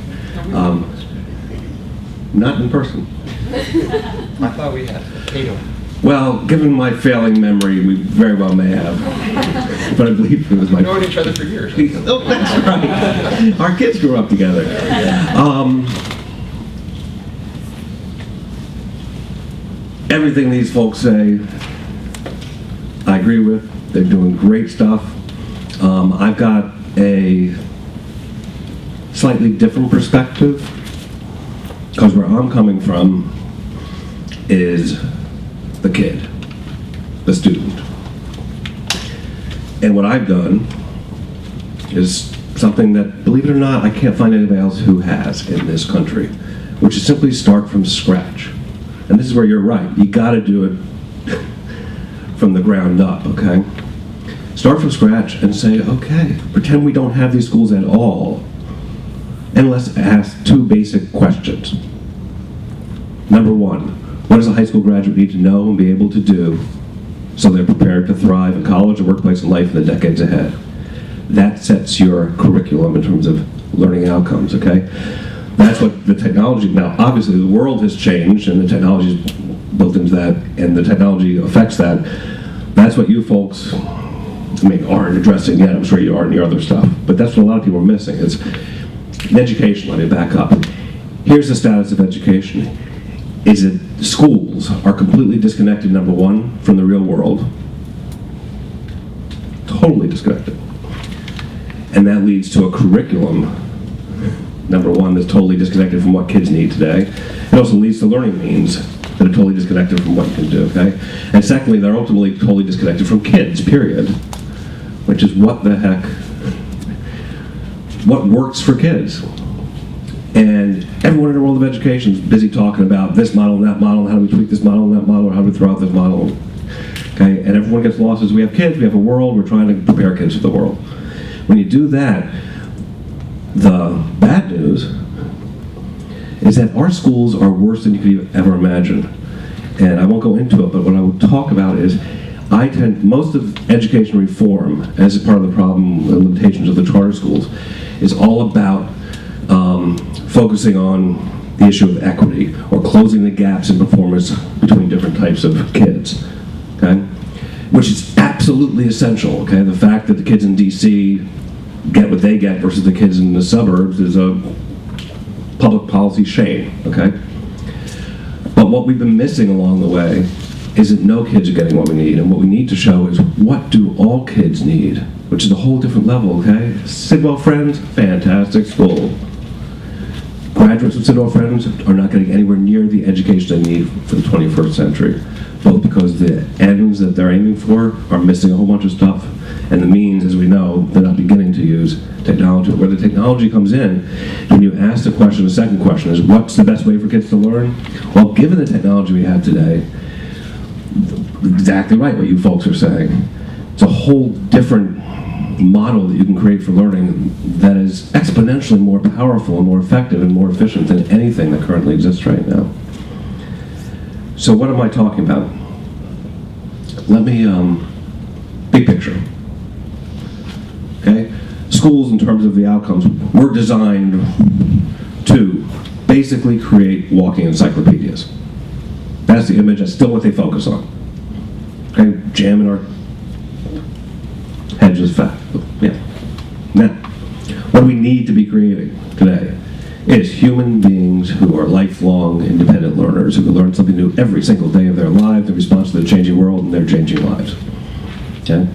Not in person. I thought we had 8 of them. Well, given my failing memory, we very well may have. But I believe it was my... We've known each other for years. Oh, that's right. Our kids grew up together. Everything these folks say, I agree with. They're doing great stuff. I've got a slightly different perspective, because where I'm coming from is the kid, the student. And what I've done is something that, believe it or not, I can't find anybody else who has in this country, which is simply start from scratch. And this is where you're right. You got to do it from the ground up, okay? Start from scratch and say, okay, pretend we don't have these schools at all, and let's ask 2 basic questions. Number 1, what does a high school graduate need to know and be able to do so they're prepared to thrive in college, or workplace, and life in the decades ahead? That sets your curriculum in terms of learning outcomes, okay? That's what the technology, now obviously the world has changed and the technology is built into that and the technology affects that. That's what you folks, aren't addressing yet. I'm sure you are in your other stuff. But that's what a lot of people are missing. It's education. Let me back up. Here's the status of education. Is that schools are completely disconnected, number 1, from the real world. Totally disconnected. And that leads to a curriculum, number 1, that's totally disconnected from what kids need today. It also leads to learning means that are totally disconnected from what you can do, okay? And secondly, they're ultimately totally disconnected from kids, period. Which is what the heck, what works for kids? And everyone in the world of education is busy talking about this model and that model, and how do we tweak this model and that model, or how do we throw out this model, okay? And everyone gets lost as we have kids, we have a world, we're trying to prepare kids for the world. When you do that, the bad news is that our schools are worse than you could ever imagine. And I won't go into it, but what I will talk about is most of education reform, as a part of the problem and limitations of the charter schools, is all about focusing on the issue of equity, or closing the gaps in performance between different types of kids, okay? Which is absolutely essential, okay? The fact that the kids in DC get what they get versus the kids in the suburbs is a public policy shame, okay? But what we've been missing along the way is that no kids are getting what we need, and what we need to show is what do all kids need, which is a whole different level, okay? Sidwell Friends, fantastic school. Graduates of Sidwell Friends are not getting anywhere near the education they need for the 21st century, both because the ends that they're aiming for are missing a whole bunch of stuff, and the means, as we know, they're not beginning to use technology. Where the technology comes in, when you ask the question, the second question is, what's the best way for kids to learn? Well, given the technology we have today, exactly right what you folks are saying. It's a whole different model that you can create for learning that is exponentially more powerful and more effective and more efficient than anything that currently exists right now. So what am I talking about? Let me, big picture. Okay? Schools, in terms of the outcomes, were designed to basically create walking encyclopedias. That's the image, that's still what they focus on. Okay? Jamming our heads is fact. Yeah. Now, what do we need to be creating today is human beings who are lifelong independent learners who can learn something new every single day of their lives in response to the changing world and their changing lives. Okay?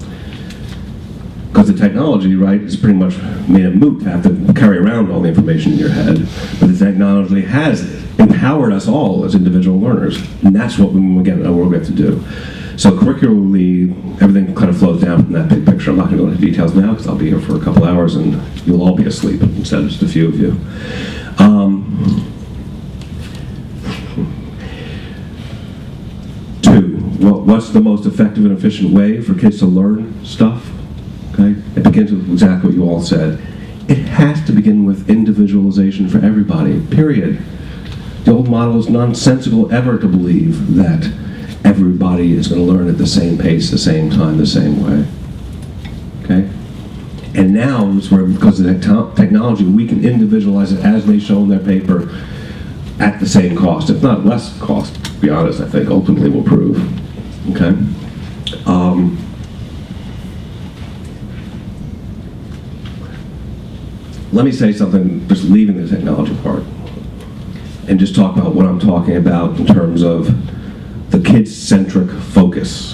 Because the technology, right, is pretty much made a moot to have to carry around all the information in your head. But the technology has empowered us all as individual learners. And that's what we have to do. So curricularly, everything kind of flows down from that big picture. I'm not going to go into details now because I'll be here for a couple hours and you'll all be asleep instead of just a few of you. Two, what's the most effective and efficient way for kids to learn stuff? Okay, it begins with exactly what you all said. It has to begin with individualization for everybody, period. The old model is nonsensical ever to believe that everybody is going to learn at the same pace, the same time, the same way. Okay? And now, it's where, because of the technology, we can individualize it as they show in their paper at the same cost, if not less cost, to be honest, I think ultimately will prove. Okay? Let me say something, just leaving the technology part, and just talk about what I'm talking about in terms of the kid-centric focus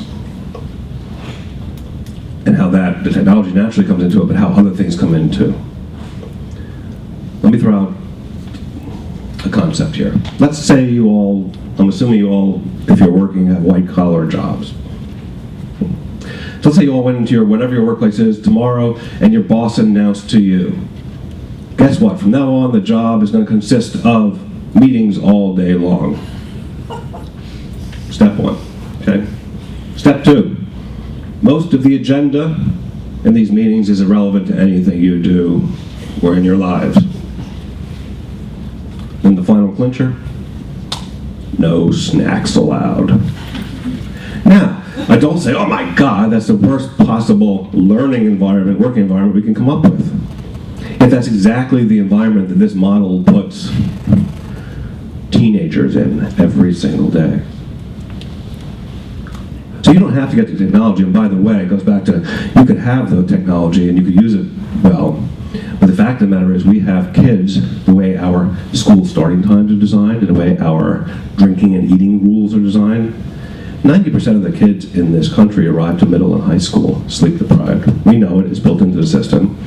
and how that, the technology naturally comes into it, but how other things come into. Let me throw out a concept here. Let's say you all, I'm assuming you all, if you're working, have white-collar jobs. So let's say you all went into your, whatever your workplace is tomorrow, and your boss announced to you, guess what, from now on the job is going to consist of meetings all day long. Step one, okay? Step two, most of the agenda in these meetings is irrelevant to anything you do or in your lives. And the final clincher, no snacks allowed. Now, I don't say, oh my God, that's the worst possible learning environment, working environment we can come up with. If that's exactly the environment that this model puts teenagers in every single day. So you don't have to get to technology, and by the way, it goes back to, you could have the technology and you could use it well, but the fact of the matter is we have kids, the way our school starting times are designed, and the way our drinking and eating rules are designed, 90% of the kids in this country arrive to middle and high school sleep deprived. We know it, it's built into the system.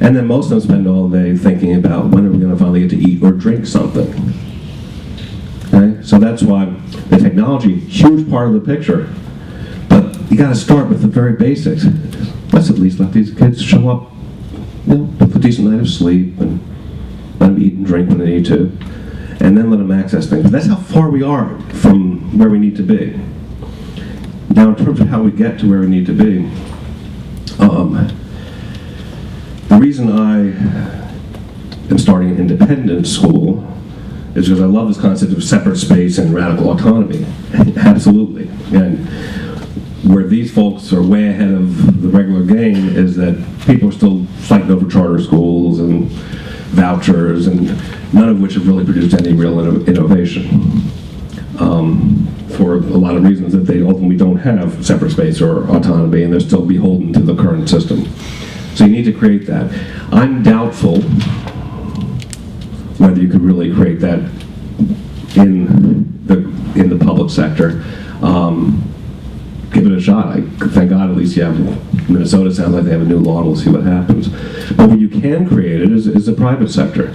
And then most of them spend all day thinking about when are we going to finally get to eat or drink something. Okay? So that's why the technology, huge part of the picture. But you got to start with the very basics. Let's at least let these kids show up, you know, with a decent night of sleep, and let them eat and drink when they need to, and then let them access things. But that's how far we are from where we need to be. Now, in terms of how we get to where we need to be, the reason I am starting an independent school is because I love this concept of separate space and radical autonomy. Absolutely. And where these folks are way ahead of the regular game is that people are still fighting over charter schools and vouchers, and none of which have really produced any real innovation. For a lot of reasons that they ultimately don't have separate space or autonomy, and they're still beholden to the current system. So you need to create that. I'm doubtful whether you could really create that in the public sector. Give it a shot. Thank God at least you have, Minnesota sounds like they have a new law, and we'll see what happens. But where you can create it is the private sector.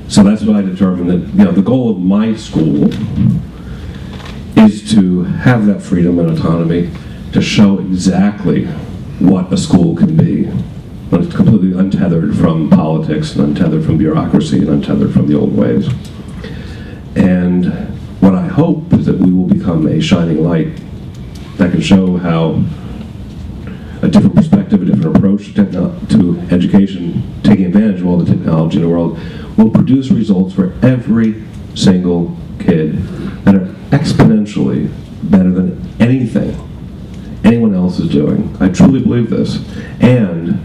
So that's what I determined that, you know, the goal of my school is to have that freedom and autonomy to show exactly what a school can be, when it's completely untethered from politics and untethered from bureaucracy and untethered from the old ways. And what I hope is that we will become a shining light that can show how a different perspective, a different approach to education, taking advantage of all the technology in the world, will produce results for every single kid that are exponentially better than anything anyone else is doing. I truly believe this. And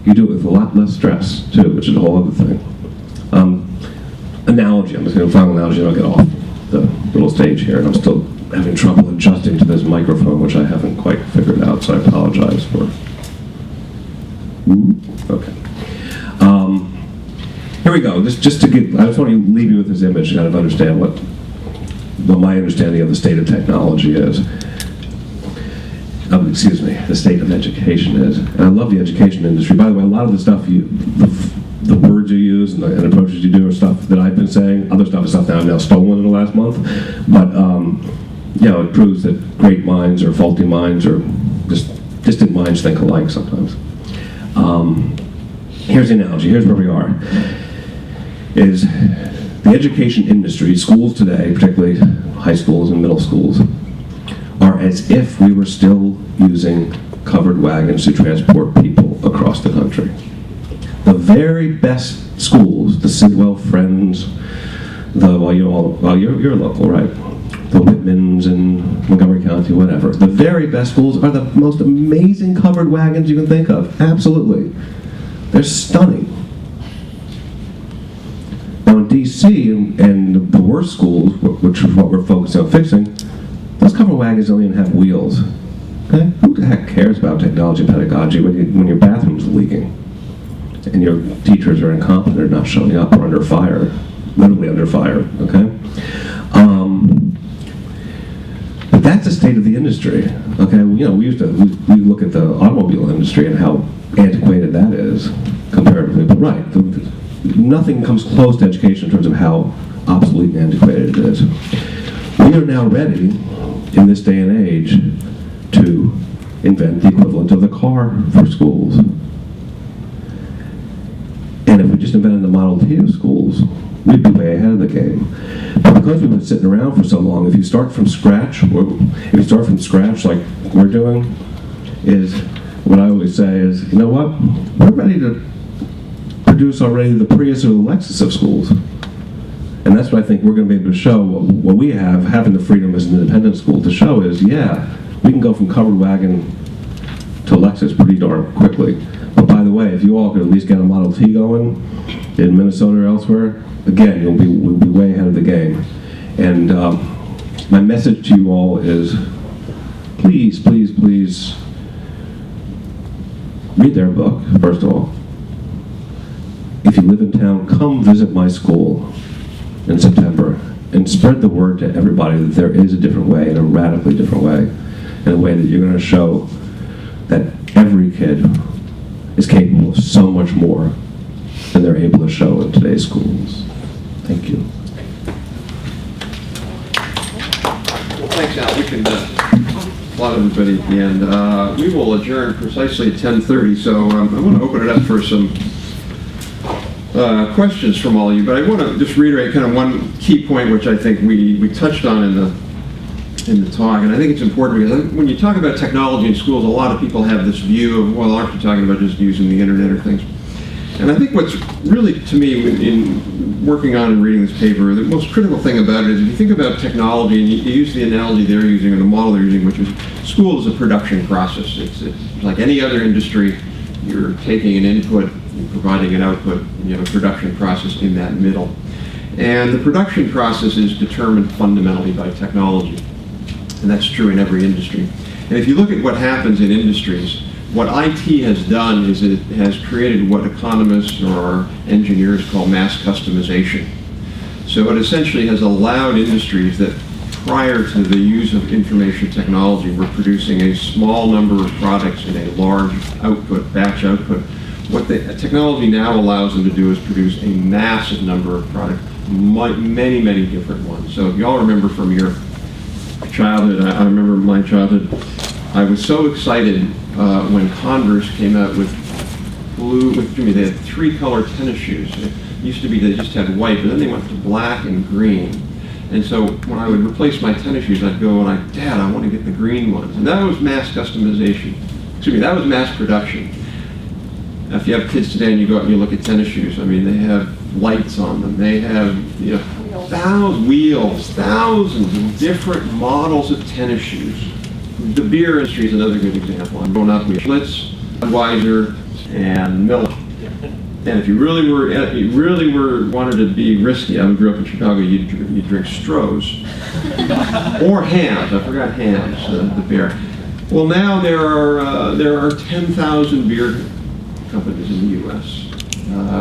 you do it with a lot less stress, too, which is a whole other thing. Analogy, I'm just going to final analogy and I'll get off the little stage here, and I'm still having trouble adjusting to this microphone, which I haven't quite figured out, so I apologize for. Okay. Here we go. Just to get, I just want to leave you with this image to kind of understand what my understanding of the state of technology is. Excuse me, the state of education is. And I love the education industry. By the way, a lot of the stuff the words you use and the approaches you do are stuff that I've been saying. Other stuff is stuff that I've now stolen in the last month. But, it proves that great minds or faulty minds or just distant minds think alike sometimes. Here's the analogy. Here's where we are. Is the education industry, schools today, particularly high schools and middle schools, are as if we were still using covered wagons to transport people across the country. The very best schools, the Sidwell Friends, you're local, right? The Whitmans in Montgomery County, whatever. The very best schools are the most amazing covered wagons you can think of. Absolutely. They're stunning. Now in D.C. and the worst schools, which is what we're focusing on fixing, those covered wagons don't even have wheels. Okay? Who the heck cares about technology and pedagogy when your bathroom's leaking and your teachers are incompetent or not showing up or under fire, literally under fire, okay? But that's the state of the industry, okay? We look at the automobile industry and how antiquated that is comparatively, but right, nothing comes close to education in terms of how obsolete and antiquated it is. We are now ready, in this day and age, to invent the equivalent of the car for schools. And if we just invented the Model T of schools, we'd be way ahead of the game. But because we've been sitting around for so long, if you start from scratch, like we're doing, is what I always say is, you know what? We're ready to produce already the Prius or the Lexus of schools. And that's what I think we're going to be able to show. What we have, having the freedom as an independent school to show is, yeah, we can go from covered wagon to Lexus pretty darn quickly. But by the way, if you all could at least get a Model T going in Minnesota or elsewhere, again, we'll be way ahead of the game. And my message to you all is, please, please, please, read their book, first of all. If you live in town, come visit my school in September and spread the word to everybody that there is a different way, and a radically different way, in a way that you're going to show that every kid is capable of so much more than they're able to show in today's schools. Thank you. Well, thanks, Al. We can applaud everybody at the end. We will adjourn precisely at 10:30, so I want to open it up for some questions from all of you, but I want to just reiterate kind of one key point which I think we touched on in the talk, and I think it's important because when you talk about technology in schools, a lot of people have this view of, well, aren't you talking about just using the internet or things? And I think what's really, to me, in working on and reading this paper, the most critical thing about it is if you think about technology, and you use the analogy they're using or the model they're using, which is school is a production process. It's like any other industry. You're taking an input, you're providing an output, and you have a production process in that middle. And the production process is determined fundamentally by technology. And that's true in every industry. And if you look at what happens in industries, what IT has done is it has created what economists or engineers call mass customization. So it essentially has allowed industries that prior to the use of information technology were producing a small number of products in a large output, batch output. What the technology now allows them to do is produce a massive number of products, many, many different ones. So if you all remember from your childhood, I remember my childhood, I was so excited when Converse came out with they had 3-color tennis shoes. It used to be they just had white, but then they went to black and green. And so when I would replace my tennis shoes, I'd go and Dad, I want to get the green ones. And that was mass customization. Excuse me, that was mass production. Now, if you have kids today and you go out and you look at tennis shoes, I mean, they have lights on them. They have, thousands of different models of tennis shoes. The beer industry is another good example. I'm growing up with Schlitz, Budweiser, and Miller. And if you really wanted to be risky, I grew up in Chicago, you'd drink Stroh's. Or Hams, I forgot Hams, the beer. Well, now there are 10,000 beer companies in the U.S.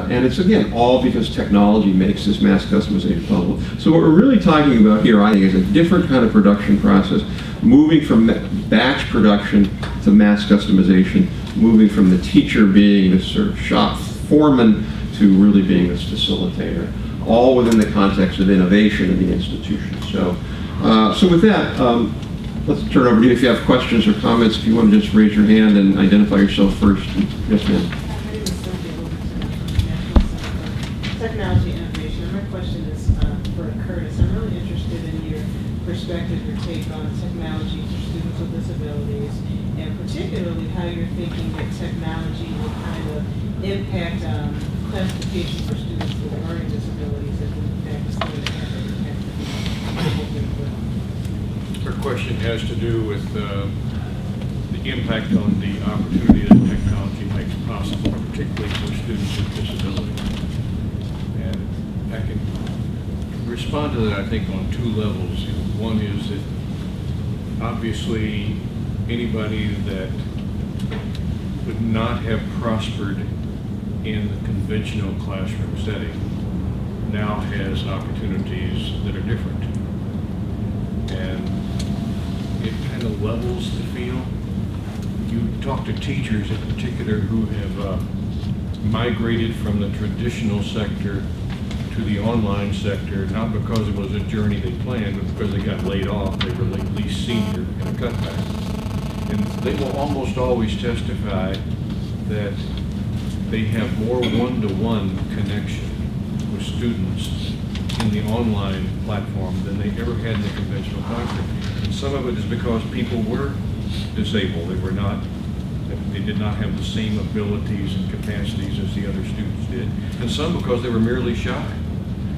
And it's, again, all because technology makes this mass customization possible. So what we're really talking about here, I think, is a different kind of production process, moving from batch production to mass customization, moving from the teacher being this sort of shop foreman to really being this facilitator, all within the context of innovation in the institution. So, so with that, let's turn over to you if you have questions or comments. If you want to just raise your hand and identify yourself first. Yes, ma'am. Technology innovation. My question is for Curtis. I'm really interested in your perspective, your take on technology for students with disabilities, and particularly how you're thinking that technology will kind of impact classification for students with learning disabilities, and in fact it's going to have an impact. Her question has to do with the impact on the opportunity that technology makes possible, particularly for students with disabilities. And I can respond to that, I think, on 2 levels. One is that obviously anybody that would not have prospered in the conventional classroom setting now has opportunities that are different. And it kind of levels the field. You talk to teachers in particular who have migrated from the traditional sector to the online sector, not because it was a journey they planned, but because they got laid off. They were at least senior in a cutback. And they will almost always testify that they have more one-to-one connection with students in the online platform than they ever had in the conventional classroom. And some of it is because people were disabled. They did not have the same abilities and capacities as the other students did. And some because they were merely shy,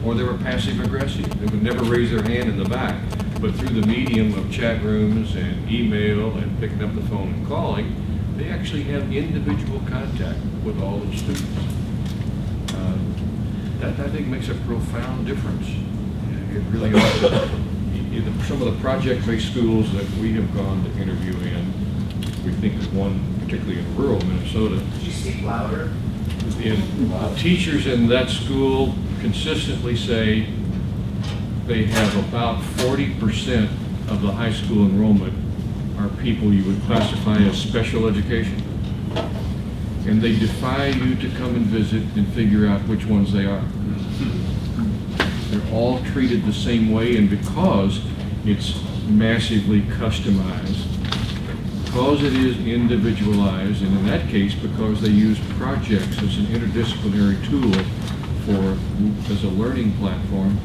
or they were passive aggressive. They would never raise their hand in the back, but through the medium of chat rooms and email and picking up the phone and calling, they actually have individual contact with all those students. That, I think, makes a profound difference. It really ought. Some of the project-based schools that we have gone to interview in, we think of one particularly in rural Minnesota. Could you speak louder? And the teachers in that school consistently say they have about 40% of the high school enrollment are people you would classify as special education. And they defy you to come and visit and figure out which ones they are. They're all treated the same way, and because it's massively customized, because it is individualized, and in that case, because they use projects as an interdisciplinary tool as a learning platform,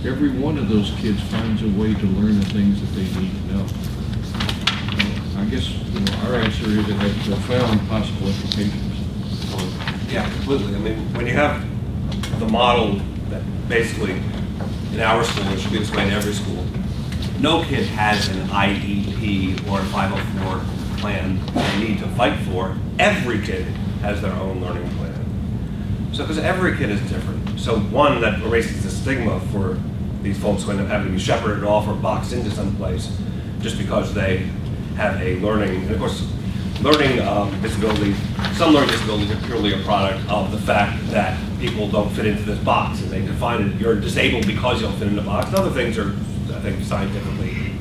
every one of those kids finds a way to learn the things that they need to know. I guess our answer is it has profound possible implications. Yeah, completely. I mean, when you have the model that basically in our school, it should be this way in every school, no kid has an IEP or a 504 plan they need to fight for. Every kid has their own learning plan. So, because every kid is different. So one, that erases the stigma for these folks who end up having to be shepherded off or boxed into some place just because they have a learning, and of course, learning disability, some learning disabilities are purely a product of the fact that people don't fit into this box, and they define it, you're disabled because you don't fit in the box. And other things are, I think, scientifically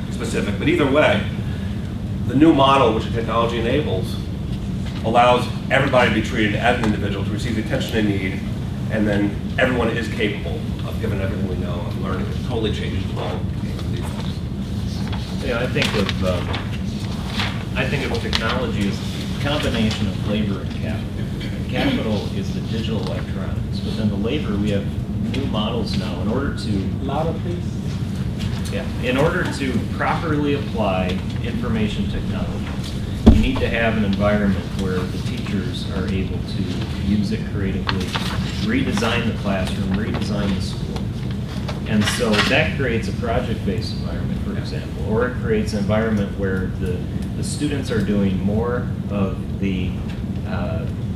specific. But either way, the new model, which the technology enables, allows everybody to be treated as an individual, to receive the attention they need, and then everyone is capable of, given everything we know, of learning. It totally changes the whole game for these folks. Yeah, I think I think of technology as a combination of labor and capital. And capital is the digital electronics. Within the labor, we have new models now. In order to Louder, please. Yeah, in order to properly apply information technology, you need to have an environment where the teachers are able to use it creatively, redesign the classroom, redesign the school. And so that creates a project-based environment, for example, or it creates an environment where the students are doing more of the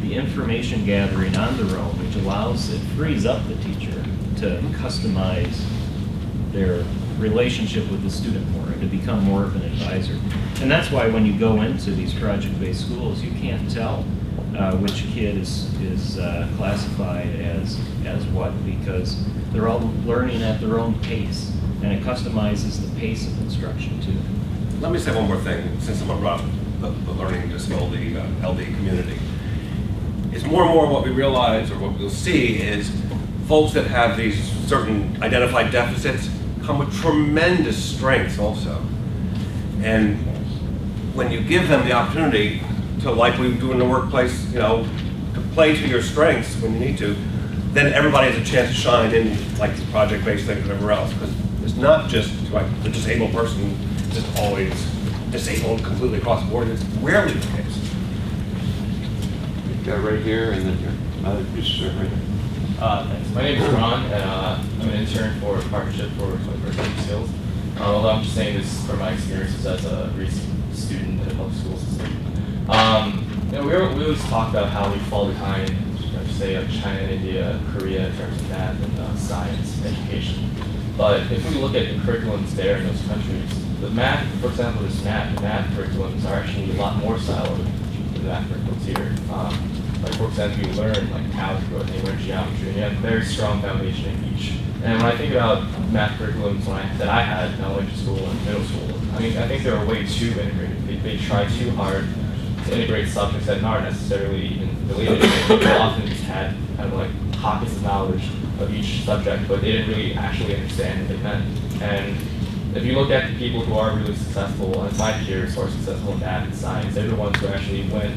information gathering on their own, which it frees up the teacher to customize their relationship with the student more and to become more of an advisor. And that's why when you go into these project-based schools, you can't tell which kid is classified as what, because they're all learning at their own pace, and it customizes the pace of instruction too. Let me say one more thing, since I'm brought up the learning disability, LD community. It's more and more what we realize, or what we'll see, is folks that have these certain identified deficits come with tremendous strengths also. And when you give them the opportunity to, like we do in the workplace, to play to your strengths when you need to, then everybody has a chance to shine in like the project-based thing and whatever else. Because it's not just like the disabled person just always disabled completely across the board. It's rarely the case. You've got right here, and then your other piece right here. Thanks. My name is Ron, and I'm an intern for Partnership for Diversity Skills. Although I'm just saying this from my experiences as a recent student in the public school system. We always talk about how we fall behind, say, China, India, Korea in terms of math and science and education. But if we look at the curriculums there in those countries, the math, for example, the math curriculums are actually a lot more siloed than the math curriculums here. Like, for example, you learn like algebra and you learn geometry, and you have a very strong foundation in each. And when I think about math curriculums that I had in elementary school and middle school, I think they were way too integrated. They try too hard to integrate subjects that aren't necessarily even related. They often just had kind of like pockets of knowledge of each subject, but they didn't really actually understand what they meant. And if you look at the people who are really successful, and my peers who are successful in math and science, they're the ones who actually went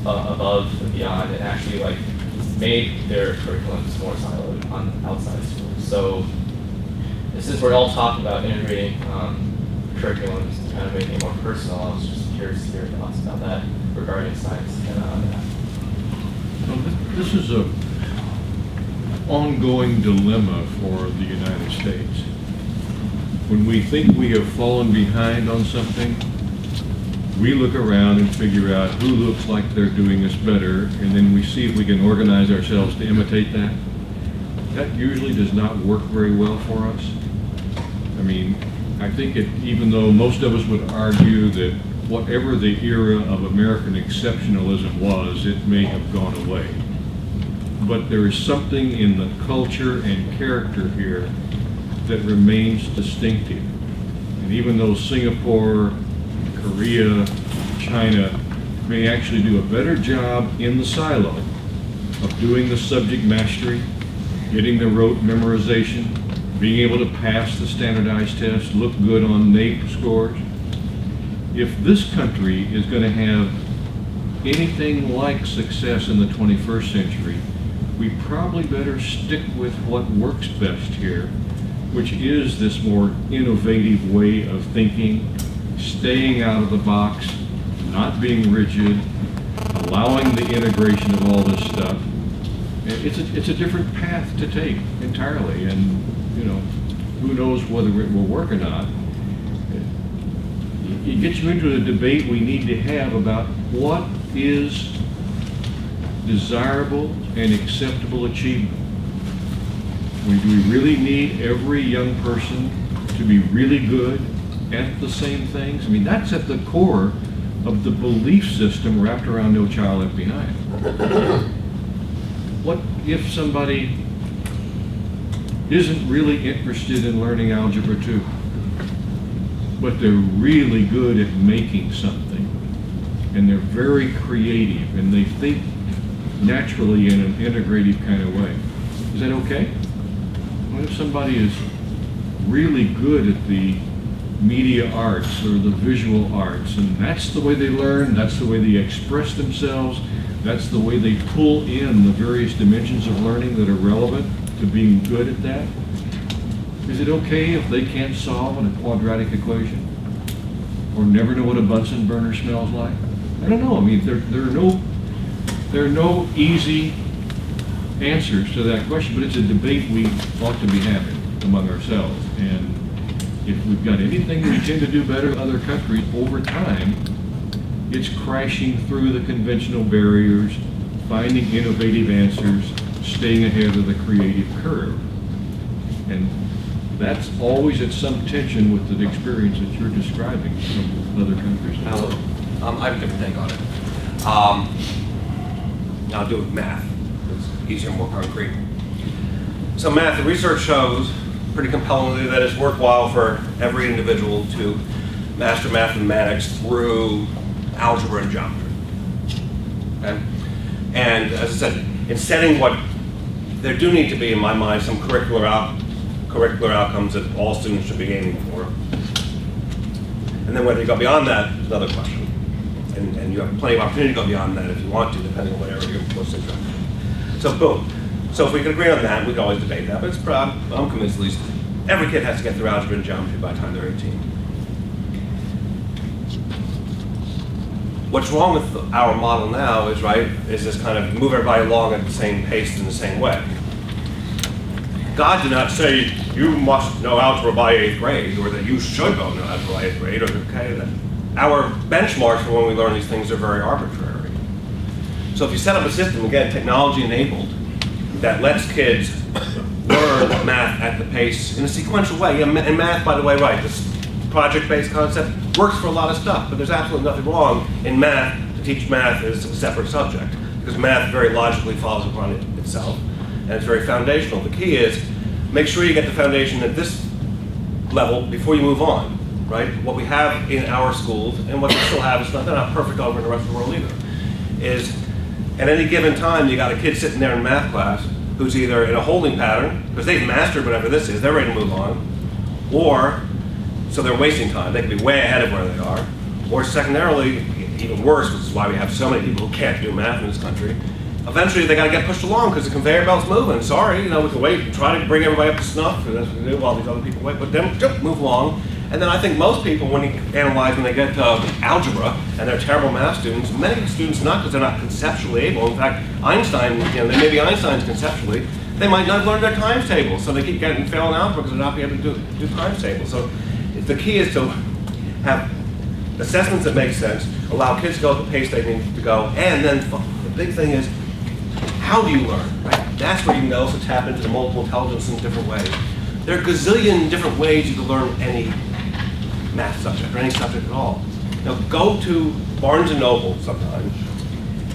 above and beyond and actually like made their curriculums more siloed on outside schools. So since we're all talking about integrating curriculums to kind of make it more personal, I was just curious to hear your thoughts about that regarding science and math. This is a ongoing dilemma for the United States. When we think we have fallen behind on something, we look around and figure out who looks like they're doing this better, and then we see if we can organize ourselves to imitate that. That usually does not work very well for us. I think even though most of us would argue that whatever the era of American exceptionalism was, it may have gone away. But there is something in the culture and character here that remains distinctive. And even though Singapore, Korea, China may actually do a better job in the silo of doing the subject mastery, getting the rote memorization, being able to pass the standardized test, look good on NAEP scores. If this country is going to have anything like success in the 21st century, we probably better stick with what works best here, which is this more innovative way of thinking, staying out of the box, not being rigid, allowing the integration of all this stuff. It's a different path to take entirely, and who knows whether it will work or not. It gets you into a debate we need to have about what is desirable and acceptable achievement. Do we really need every young person to be really good at the same things? That's at the core of the belief system wrapped around No Child Left Behind. What if somebody isn't really interested in learning Algebra 2, but they're really good at making something, and they're very creative, and they think naturally in an integrative kind of way? Is that okay? What if somebody is really good at the media arts or the visual arts, and that's the way they learn, that's the way they express themselves, that's the way they pull in the various dimensions of learning that are relevant to being good at that. Is it okay if they can't solve a quadratic equation or never know what a Bunsen burner smells like? I don't know. I mean, there are no easy answers to that question, but it's a debate we ought to be having among ourselves. And if we've got anything we tend to do better than other countries over time, it's crashing through the conventional barriers, finding innovative answers, staying ahead of the creative curve. And that's always at some tension with the experience that you're describing from other countries. I have a different take on it. I'll do it with math. It's easier and more concrete. So math, the research shows pretty compellingly that it's worthwhile for every individual to master mathematics through algebra and geometry. Okay? And as I said, in setting what there do need to be, in my mind, some curricular outcomes that all students should be aiming for. And then whether you go beyond that is another question. And you have plenty of opportunity to go beyond that if you want to, depending on what area you're most interested in. So boom. So if we can agree on that, we can always debate that, but I'm convinced at least every kid has to get through algebra and geometry by the time they're 18. What's wrong with our model now is this kind of move everybody along at the same pace in the same way. God did not say you must know algebra by 8th grade, or that you should know algebra by 8th grade, or that our benchmarks for when we learn these things are very arbitrary. So if you set up a system, again, technology enabled, that lets kids learn math at the pace in a sequential way. And math, by the way, this project-based concept works for a lot of stuff, but there's absolutely nothing wrong in math to teach math as a separate subject, because math very logically follows upon itself, and it's very foundational. The key is make sure you get the foundation at this level before you move on, right? What we have in our schools, and what we still have, they're not perfect over in the rest of the world either, is at any given time you got a kid sitting there in math class who's either in a holding pattern, because they've mastered whatever this is, they're ready to move on, or so they're wasting time, they can be way ahead of where they are, or secondarily, even worse, which is why we have so many people who can't do math in this country, eventually they got to get pushed along because the conveyor belt's moving. Sorry, we can wait and try to bring everybody up to snuff, and that's what we do while these other people wait, but then move along. And then I think most people, when you analyze when they get to algebra and they're terrible math students, many students not because they're not conceptually able. In fact, Einstein, they may be Einsteins conceptually, they might not learn their times tables, so they keep failing algebra because they're not able to do times tables. So the key is to have assessments that make sense, allow kids to go at the pace they need to go, and then the big thing is, how do you learn? Right? That's where you can also tap into the multiple intelligence in different ways. There are a gazillion different ways you can learn any math subject or any subject at all. Now go to Barnes & Noble sometime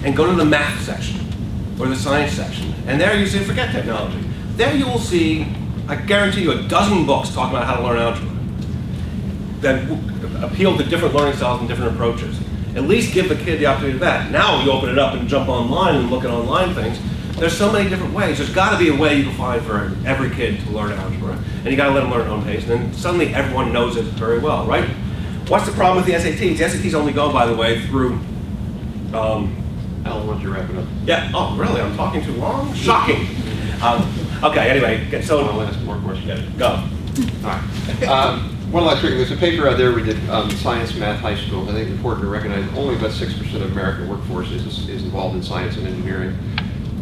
and go to the math section or the science section, and there you say forget technology. There you will see, I guarantee you, a dozen books talking about how to learn algebra that appeal to different learning styles and different approaches. At least give the kid the opportunity of that. Now you open it up and jump online and look at online things. There's so many different ways. There's got to be a way you can find for every kid to learn algebra, and you got to let them learn at their own pace, and then suddenly everyone knows it very well, right? What's the problem with the SATs? The SATs only go, by the way, through. Alan, why don't you wrap it up? Yeah. Oh, really? I'm talking too long. Shocking. Okay. Anyway, so I'll ask more questions. Go. All right. One last thing. There's a paper out there we did, Science, Math, High School. I think it's important to recognize only about 6% of American workforce is involved in science and engineering.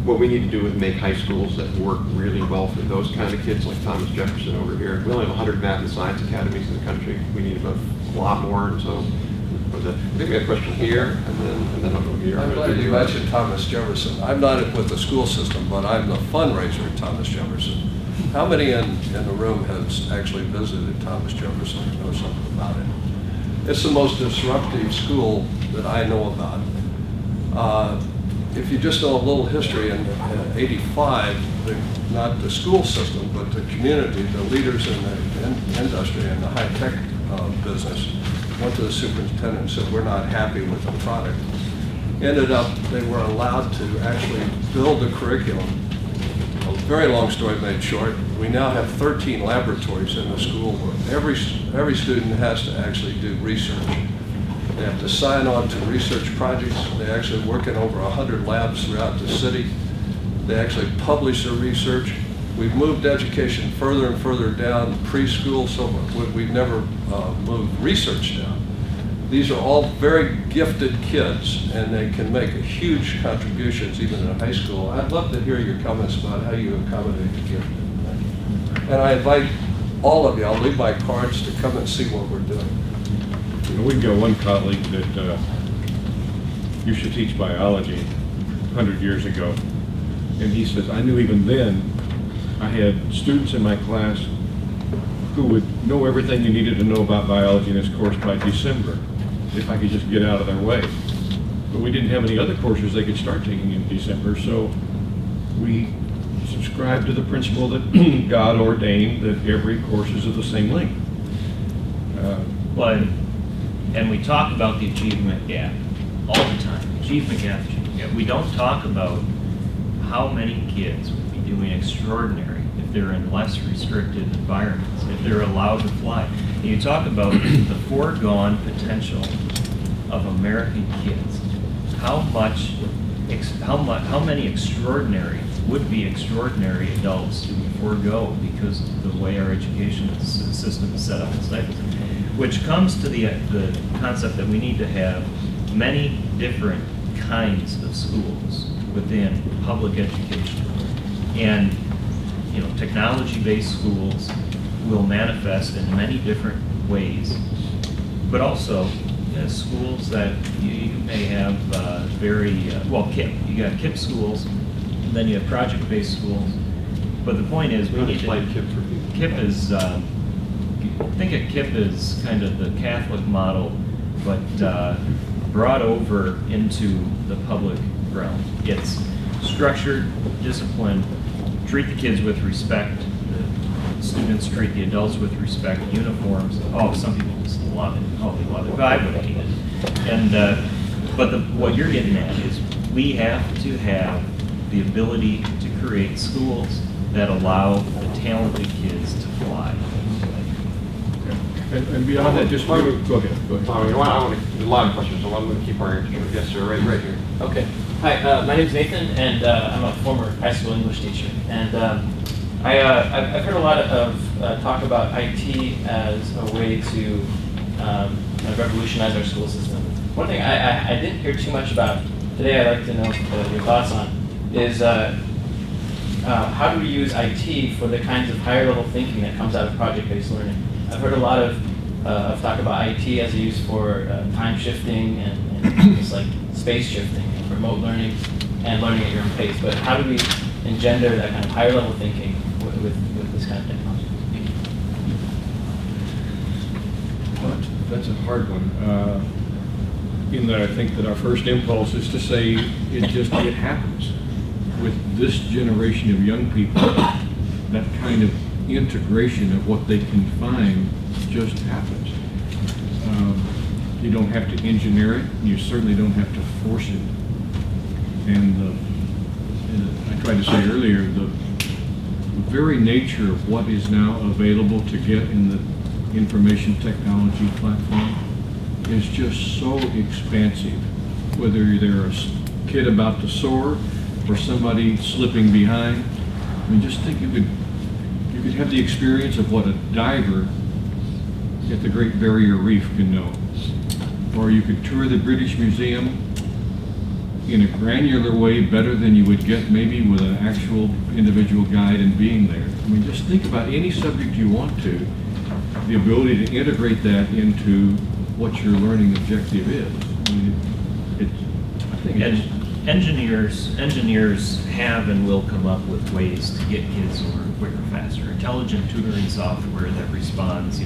What we need to do is make high schools that work really well for those kind of kids, like Thomas Jefferson over here. We only have 100 math and science academies in the country. We need about a lot more, and so I think we have a question here, and then I'll go here. I'm glad you mentioned Thomas Jefferson. I'm not with the school system, but I'm the fundraiser at Thomas Jefferson. How many in the room has actually visited Thomas Jefferson and know something about it? It's the most disruptive school that I know about. If you just know a little history, in '85, not the school system, but the community, the leaders in the industry and the high-tech business went to the superintendent and said, we're not happy with the product. Ended up, they were allowed to actually build a curriculum, a very long story made short, we now have 13 laboratories in the school where every student has to actually do research. They have to sign on to research projects. They actually work in over 100 labs throughout the city. They actually publish their research. We've moved education further and further down preschool, so we've never moved research down. These are all very gifted kids, and they can make huge contributions even in high school. I'd love to hear your comments about how you accommodate the gifted. And I invite all of you, I'll leave my cards, to come and see what we're doing. You know, we've got one colleague that used to teach biology 100 years ago, and he says, I knew even then I had students in my class who would know everything you needed to know about biology in this course by December, if I could just get out of their way. But we didn't have any other courses they could start taking in December, so we subscribed to the principle that God ordained that every course is of the same length. And we talk about the achievement gap all the time. Achievement gap, achievement gap. We don't talk about how many kids would be doing extraordinary if they're in less restricted environments, if they're allowed to fly. And you talk about the foregone potential of American kids. How many extraordinary, would-be extraordinary adults do we forego because of the way our education system is set up and stifles it? Which comes to the concept that we need to have many different kinds of schools within public education. And, you know, technology-based schools will manifest in many different ways, but also schools that you may have KIP. You got KIP schools, and then you have project-based schools. But the point is, we need to explain KIP for people. KIP is, think of KIP as kind of the Catholic model, but brought over into the public realm. It's structured, disciplined, treat the kids with respect, the students treat the adults with respect, uniforms. Oh, some people just love it. Oh, they love it. But I would hate it. And but what you're getting at is we have to have the ability to create schools that allow the talented kids to fly. And beyond that, just go ahead. I want to, a lot of questions, so I'm going to keep our answers. Yes, sir, right here. Okay. Hi, my name is Nathan, and I'm a former high school English teacher. And I've heard a lot of talk about IT as a way to revolutionize our school system. One thing I didn't hear too much about today, I'd like to know your thoughts on, is how do we use IT for the kinds of higher level thinking that comes out of project-based learning? I've heard a lot of talk about IT as a use for time shifting and just like space shifting and remote learning and learning at your own pace. But how do we engender that kind of higher level thinking with this kind of technology? That's a hard one. In that I think that our first impulse is to say it happens. With this generation of young people, that kind of integration of what they can find just happens. You don't have to engineer it. You certainly don't have to force it. And I tried to say earlier, the very nature of what is now available to get in the information technology platform is just so expansive. Whether they're a kid about to soar or somebody slipping behind, I mean, just think you could have the experience of what a diver at the Great Barrier Reef can know. Or you could tour the British Museum in a granular way better than you would get maybe with an actual individual guide and being there. I mean, just think about any subject you want to, the ability to integrate that into what your learning objective is. I mean, I think it's... Engineers have and will come up with ways to get kids to learn quicker, faster. Intelligent tutoring software that responds,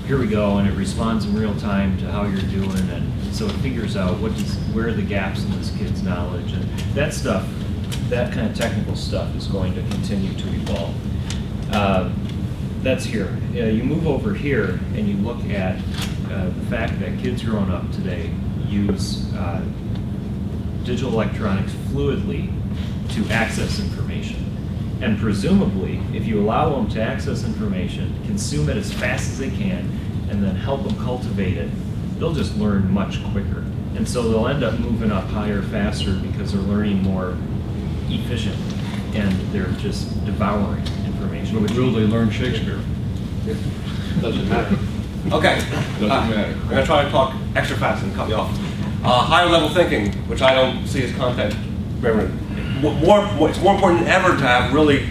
here we go, and it responds in real time to how you're doing, and so it figures out where are the gaps in this kid's knowledge, and that stuff, that kind of technical stuff is going to continue to evolve. That's here. You move over here and you look at the fact that kids growing up today use digital electronics fluidly to access information. And presumably, if you allow them to access information, consume it as fast as they can, and then help them cultivate it, they'll just learn much quicker. And so they'll end up moving up higher faster because they're learning more efficiently, and they're just devouring information. But will they learn Shakespeare? Doesn't matter. Okay. Doesn't matter. I'm going to try to talk extra fast and cut me off. Higher level thinking, which I don't see as content. It's more important than ever to have really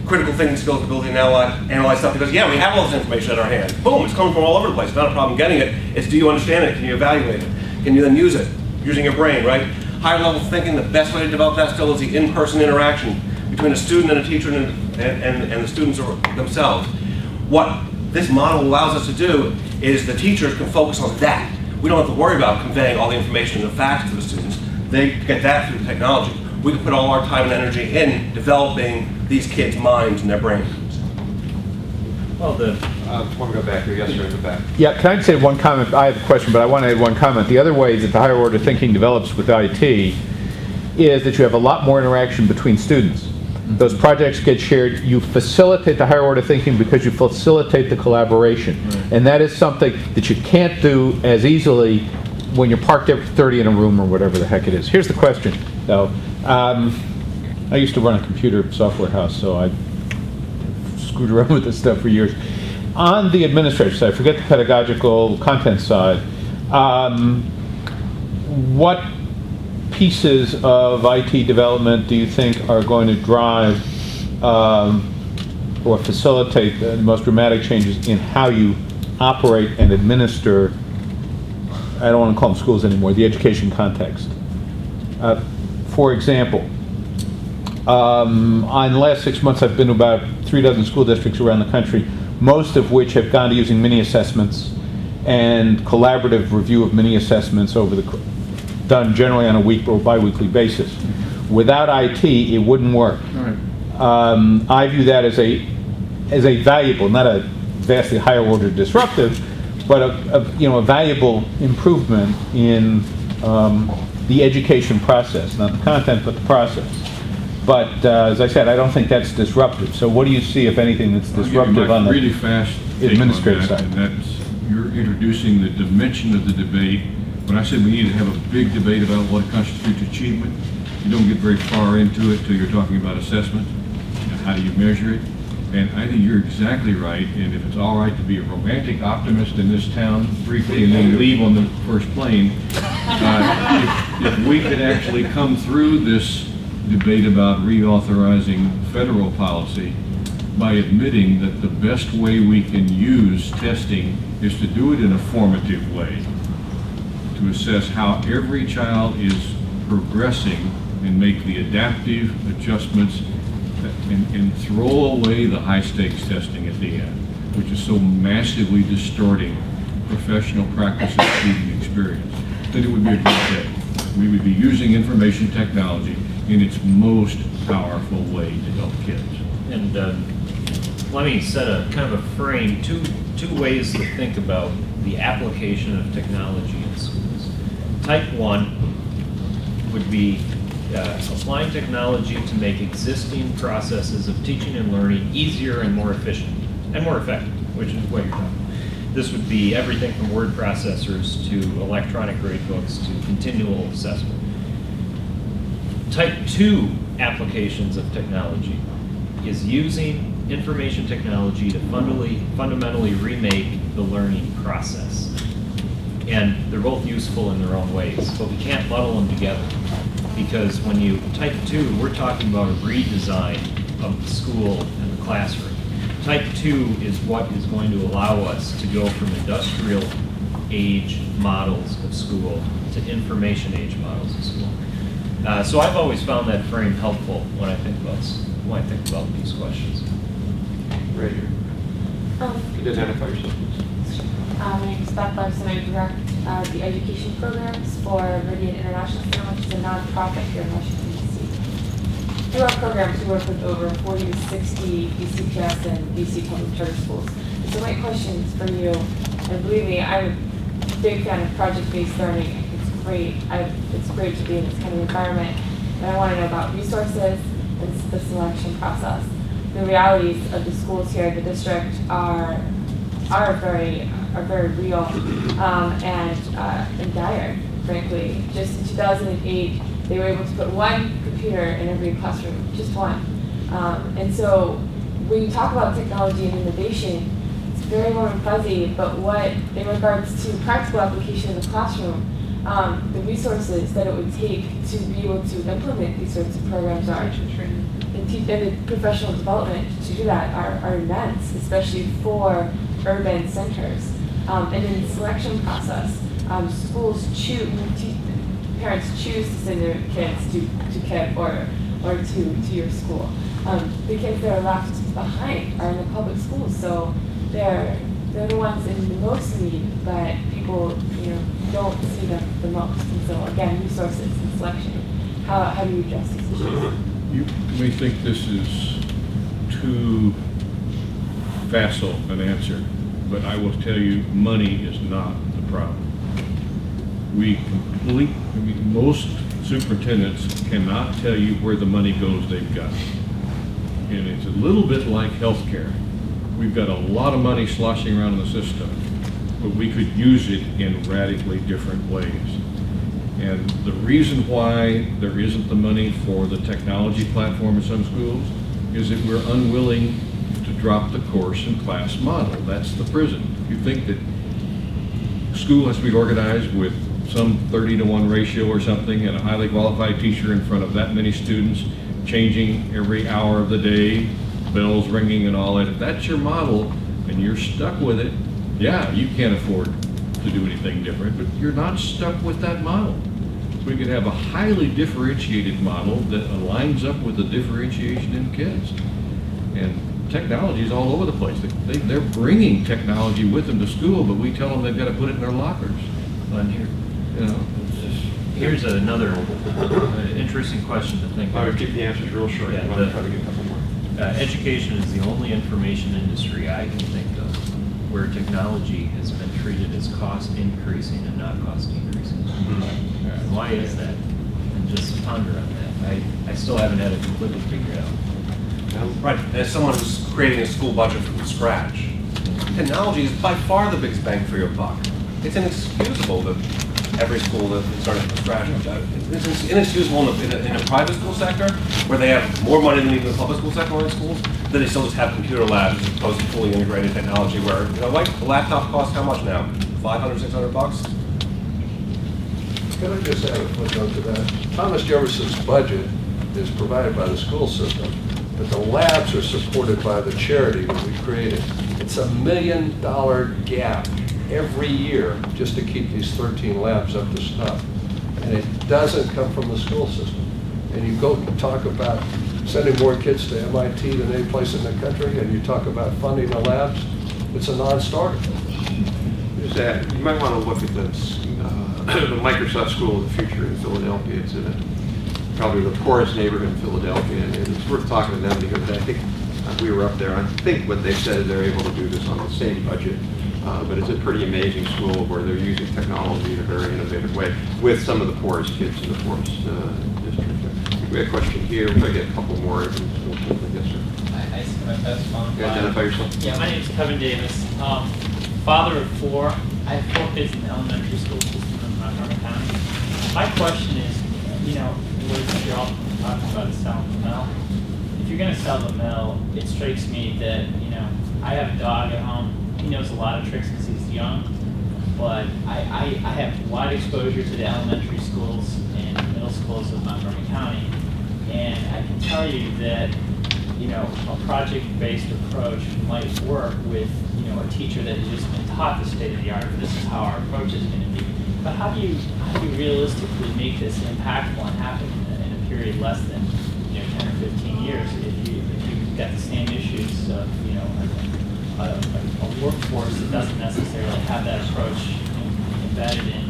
critical thinking skills, ability to analyze stuff, because yeah, we have all this information at our hand. Boom, it's coming from all over the place. It's not a problem getting it. It's do you understand it? Can you evaluate it? Can you then use it? Using your brain, right? Higher level thinking, the best way to develop that still is the in-person interaction between a student and a teacher and the students themselves. What this model allows us to do is the teachers can focus on that. We don't have to worry about conveying all the information and the facts to the students. They get that through the technology. We can put all our time and energy in developing these kids' minds and their brains. Well, want to go back here? Yes, sir, in the back. Yeah, can I just add one comment? I have a question, but I want to add one comment. The other way that the higher order thinking develops with IT is that you have a lot more interaction between students. Those projects get shared. You facilitate the higher order thinking because you facilitate the collaboration. Right. And that is something that you can't do as easily when you're parked up 30 in a room or whatever the heck it is. Here's the question, though. I used to run a computer software house, so I screwed around with this stuff for years. On the administrative side, forget the pedagogical content side, what pieces of IT development do you think are going to drive or facilitate the most dramatic changes in how you operate and administer, I don't want to call them schools anymore, the education context? For example, in the last 6 months I've been to about 36 school districts around the country, most of which have gone to using mini assessments and collaborative review of mini assessments done generally on a week or bi-weekly basis. Without IT, it wouldn't work. Right. I view that as a valuable, not a vastly higher order disruptive, but a valuable improvement in the education process, not the content, but the process. But as I said, I don't think that's disruptive. So what do you see, if anything, that's disruptive on the really fast administrative side? And that's, you're introducing the dimension of the debate. When I said we need to have a big debate about what constitutes achievement, you don't get very far into it till you're talking about assessment and how do you measure it. And I think you're exactly right. And if it's all right to be a romantic optimist in this town briefly and then leave on the first plane, if we could actually come through this debate about reauthorizing federal policy by admitting that the best way we can use testing is to do it in a formative way, to assess how every child is progressing and make the adaptive adjustments and throw away the high-stakes testing at the end, which is so massively distorting professional practice and student experience, then it would be a great day. We would be using information technology in its most powerful way to help kids. And let me set a kind of a frame, two ways to think about the application of technology in schools. Type 1 would be applying technology to make existing processes of teaching and learning easier and more efficient and more effective, which is what you're talking about. This would be everything from word processors to electronic grade books to continual assessment. Type 2 applications of technology is using information technology to fundamentally remake the learning process. And they're both useful in their own ways, but we can't muddle them together. Because when you type 2, we're talking about a redesign of the school and the classroom. Type 2 is what is going to allow us to go from industrial age models of school to information age models of school. So I've always found that frame helpful when I think about these questions. Right here. Could you identify yourself, please? My name is Beth Larson. I direct the education programs for Meridian International Center, which is a nonprofit here in Washington, D.C. Through our programs, we work with over 40 to 60 BCPS and BC public charter schools. So my question is for you, and believe me, I'm a big fan of project-based learning. It's great. It's great to be in this kind of environment. but I want to know about resources and the selection process. The realities of the schools here in the district are very real and dire, frankly. Just in 2008, they were able to put one computer in every classroom, just one. And so when you talk about technology and innovation, it's very warm and fuzzy, but what, in regards to practical application in the classroom, the resources that it would take to be able to implement these sorts of programs are, and the professional development to do that are immense, especially for urban centers. And in the selection process, schools choose, parents choose to send their kids to KIP or to your school. The kids that are left behind are in the public schools, so they're the ones in the most need, but people don't see them the most. And so again, resources and selection. How do you address these issues? You may think this is too facile an answer, but I will tell you, money is not the problem. Most superintendents cannot tell you where the money goes they've got. And it's a little bit like healthcare. We've got a lot of money sloshing around in the system, but we could use it in radically different ways. And the reason why there isn't the money for the technology platform in some schools is that we're unwilling to drop the course and class model. That's the prison. If you think that school has to be organized with some 30-to-1 ratio or something and a highly qualified teacher in front of that many students changing every hour of the day, bells ringing and all that, if that's your model and you're stuck with it, yeah, you can't afford to do anything different, but you're not stuck with that model. We could have a highly differentiated model that aligns up with the differentiation in kids. And technology is all over the place. They're bringing technology with them to school, but we tell them they've got to put it in their lockers. Here's another interesting question to think I about. would keep the answers real short. Yeah, You want to try to get a couple more. Education is the only information industry I can think of where technology has been treated as cost increasing and not cost decreasing. And why is that? And just ponder on that. I still haven't had it completely figured out. Right, as someone who's creating a school budget from scratch, technology is by far the biggest bang for your buck. It's inexcusable that every school that started from scratch. It's inexcusable in a private school sector where they have more money than even the public school sector in schools, that they still just have computer labs as opposed to fully integrated technology where, like the laptop costs how much now? $500, $600? Can I just add a footnote to that? Thomas Jefferson's budget is provided by the school system, but the labs are supported by the charity that we created. It's $1 million gap every year just to keep these 13 labs up to snuff. And it doesn't come from the school system. And you go talk about sending more kids to MIT than any place in the country, and you talk about funding the labs, it's a non-starter. Just add, you might want to look at the Microsoft School of the Future in Philadelphia. It's in probably the poorest neighborhood in Philadelphia, and it's worth talking to them because I think we were up there. I think what they said is they're able to do this on the same budget. But it's a pretty amazing school where they're using technology in a very innovative way with some of the poorest kids in the poorest district. We have a question here. We're going to get a couple more. Yes, sir. Identify yourself. Yeah, my name is Kevin Davis. Father of four. I have 4 kids in the elementary school system in Montgomery County. My question is, what you're all talking about is selling the mill. If you're going to sell the mill, it strikes me that, I have a dog at home. He knows a lot of tricks because he's young, but I have wide exposure to the elementary schools and middle schools of Montgomery County, and I can tell you that a project-based approach might work with a teacher that has just been taught the state of the art. This is how our approach is going to be. But how do you realistically make this impactful and happen in a period less than 10 or 15 years if you've got the same issues of a workforce that doesn't necessarily have that approach embedded in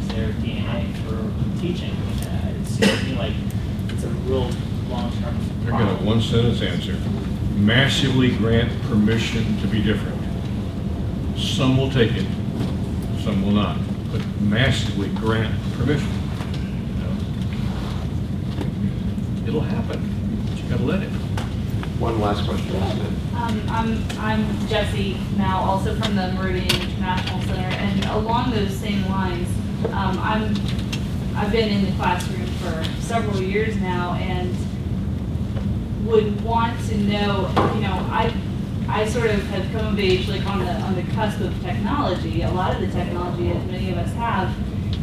their DNA for teaching? It seems to me like it's a real long-term I problem. got a one-sentence answer. Massively grant permission to be different. Some will take it, some will not, but massively grant permission. it'll happen. But you gotta let it. One last question. I'm Jessie now, also from the Meridian International Center, and along those same lines, I've been in the classroom for several years now, and would want to know, I sort of have come of age like on the cusp of technology, a lot of the technology as many of us have,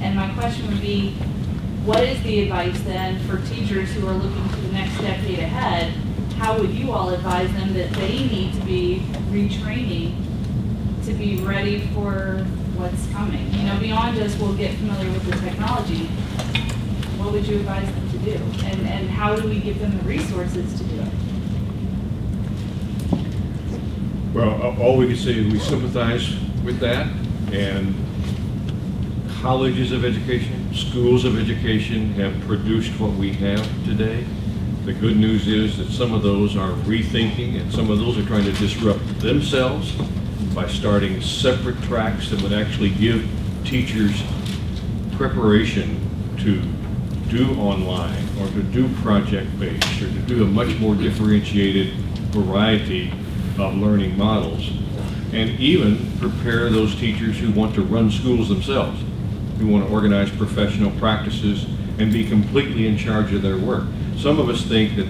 and my question would be, what is the advice then for teachers who are looking to the next decade ahead? How would you all advise them that they need to be retraining to be ready for what's coming? Beyond just we'll get familiar with the technology, what would you advise them to do? And how do we give them the resources to do it? Well, all we can say is we sympathize with that, and colleges of education, schools of education have produced what we have today. The good news is that some of those are rethinking, and some of those are trying to disrupt themselves by starting separate tracks that would actually give teachers preparation to do online or to do project-based or to do a much more differentiated variety of learning models, and even prepare those teachers who want to run schools themselves, who want to organize professional practices and be completely in charge of their work. Some of us think that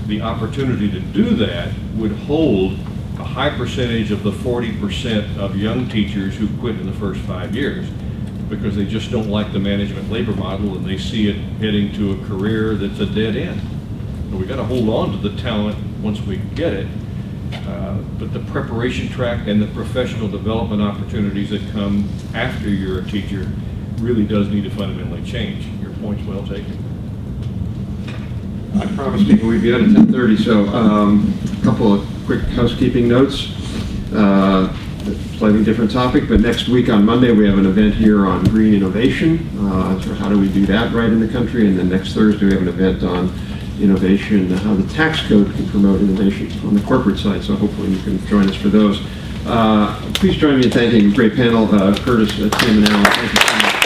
the opportunity to do that would hold a high percentage of the 40% of young teachers who quit in the first 5 years because they just don't like the management labor model and they see it heading to a career that's a dead end. So we got to hold on to the talent once we get it. But the preparation track and the professional development opportunities that come after you're a teacher really does need to fundamentally change. Your point's well taken. I promised people we'd be out at 10:30, so a couple of quick housekeeping notes. Slightly different topic, but next week on Monday we have an event here on green innovation. So how do we do that right in the country? And then next Thursday we have an event on innovation, how the tax code can promote innovation on the corporate side. So hopefully you can join us for those. Please join me in thanking a great panel, Curtis, Tim, and Alan. Thank you so much.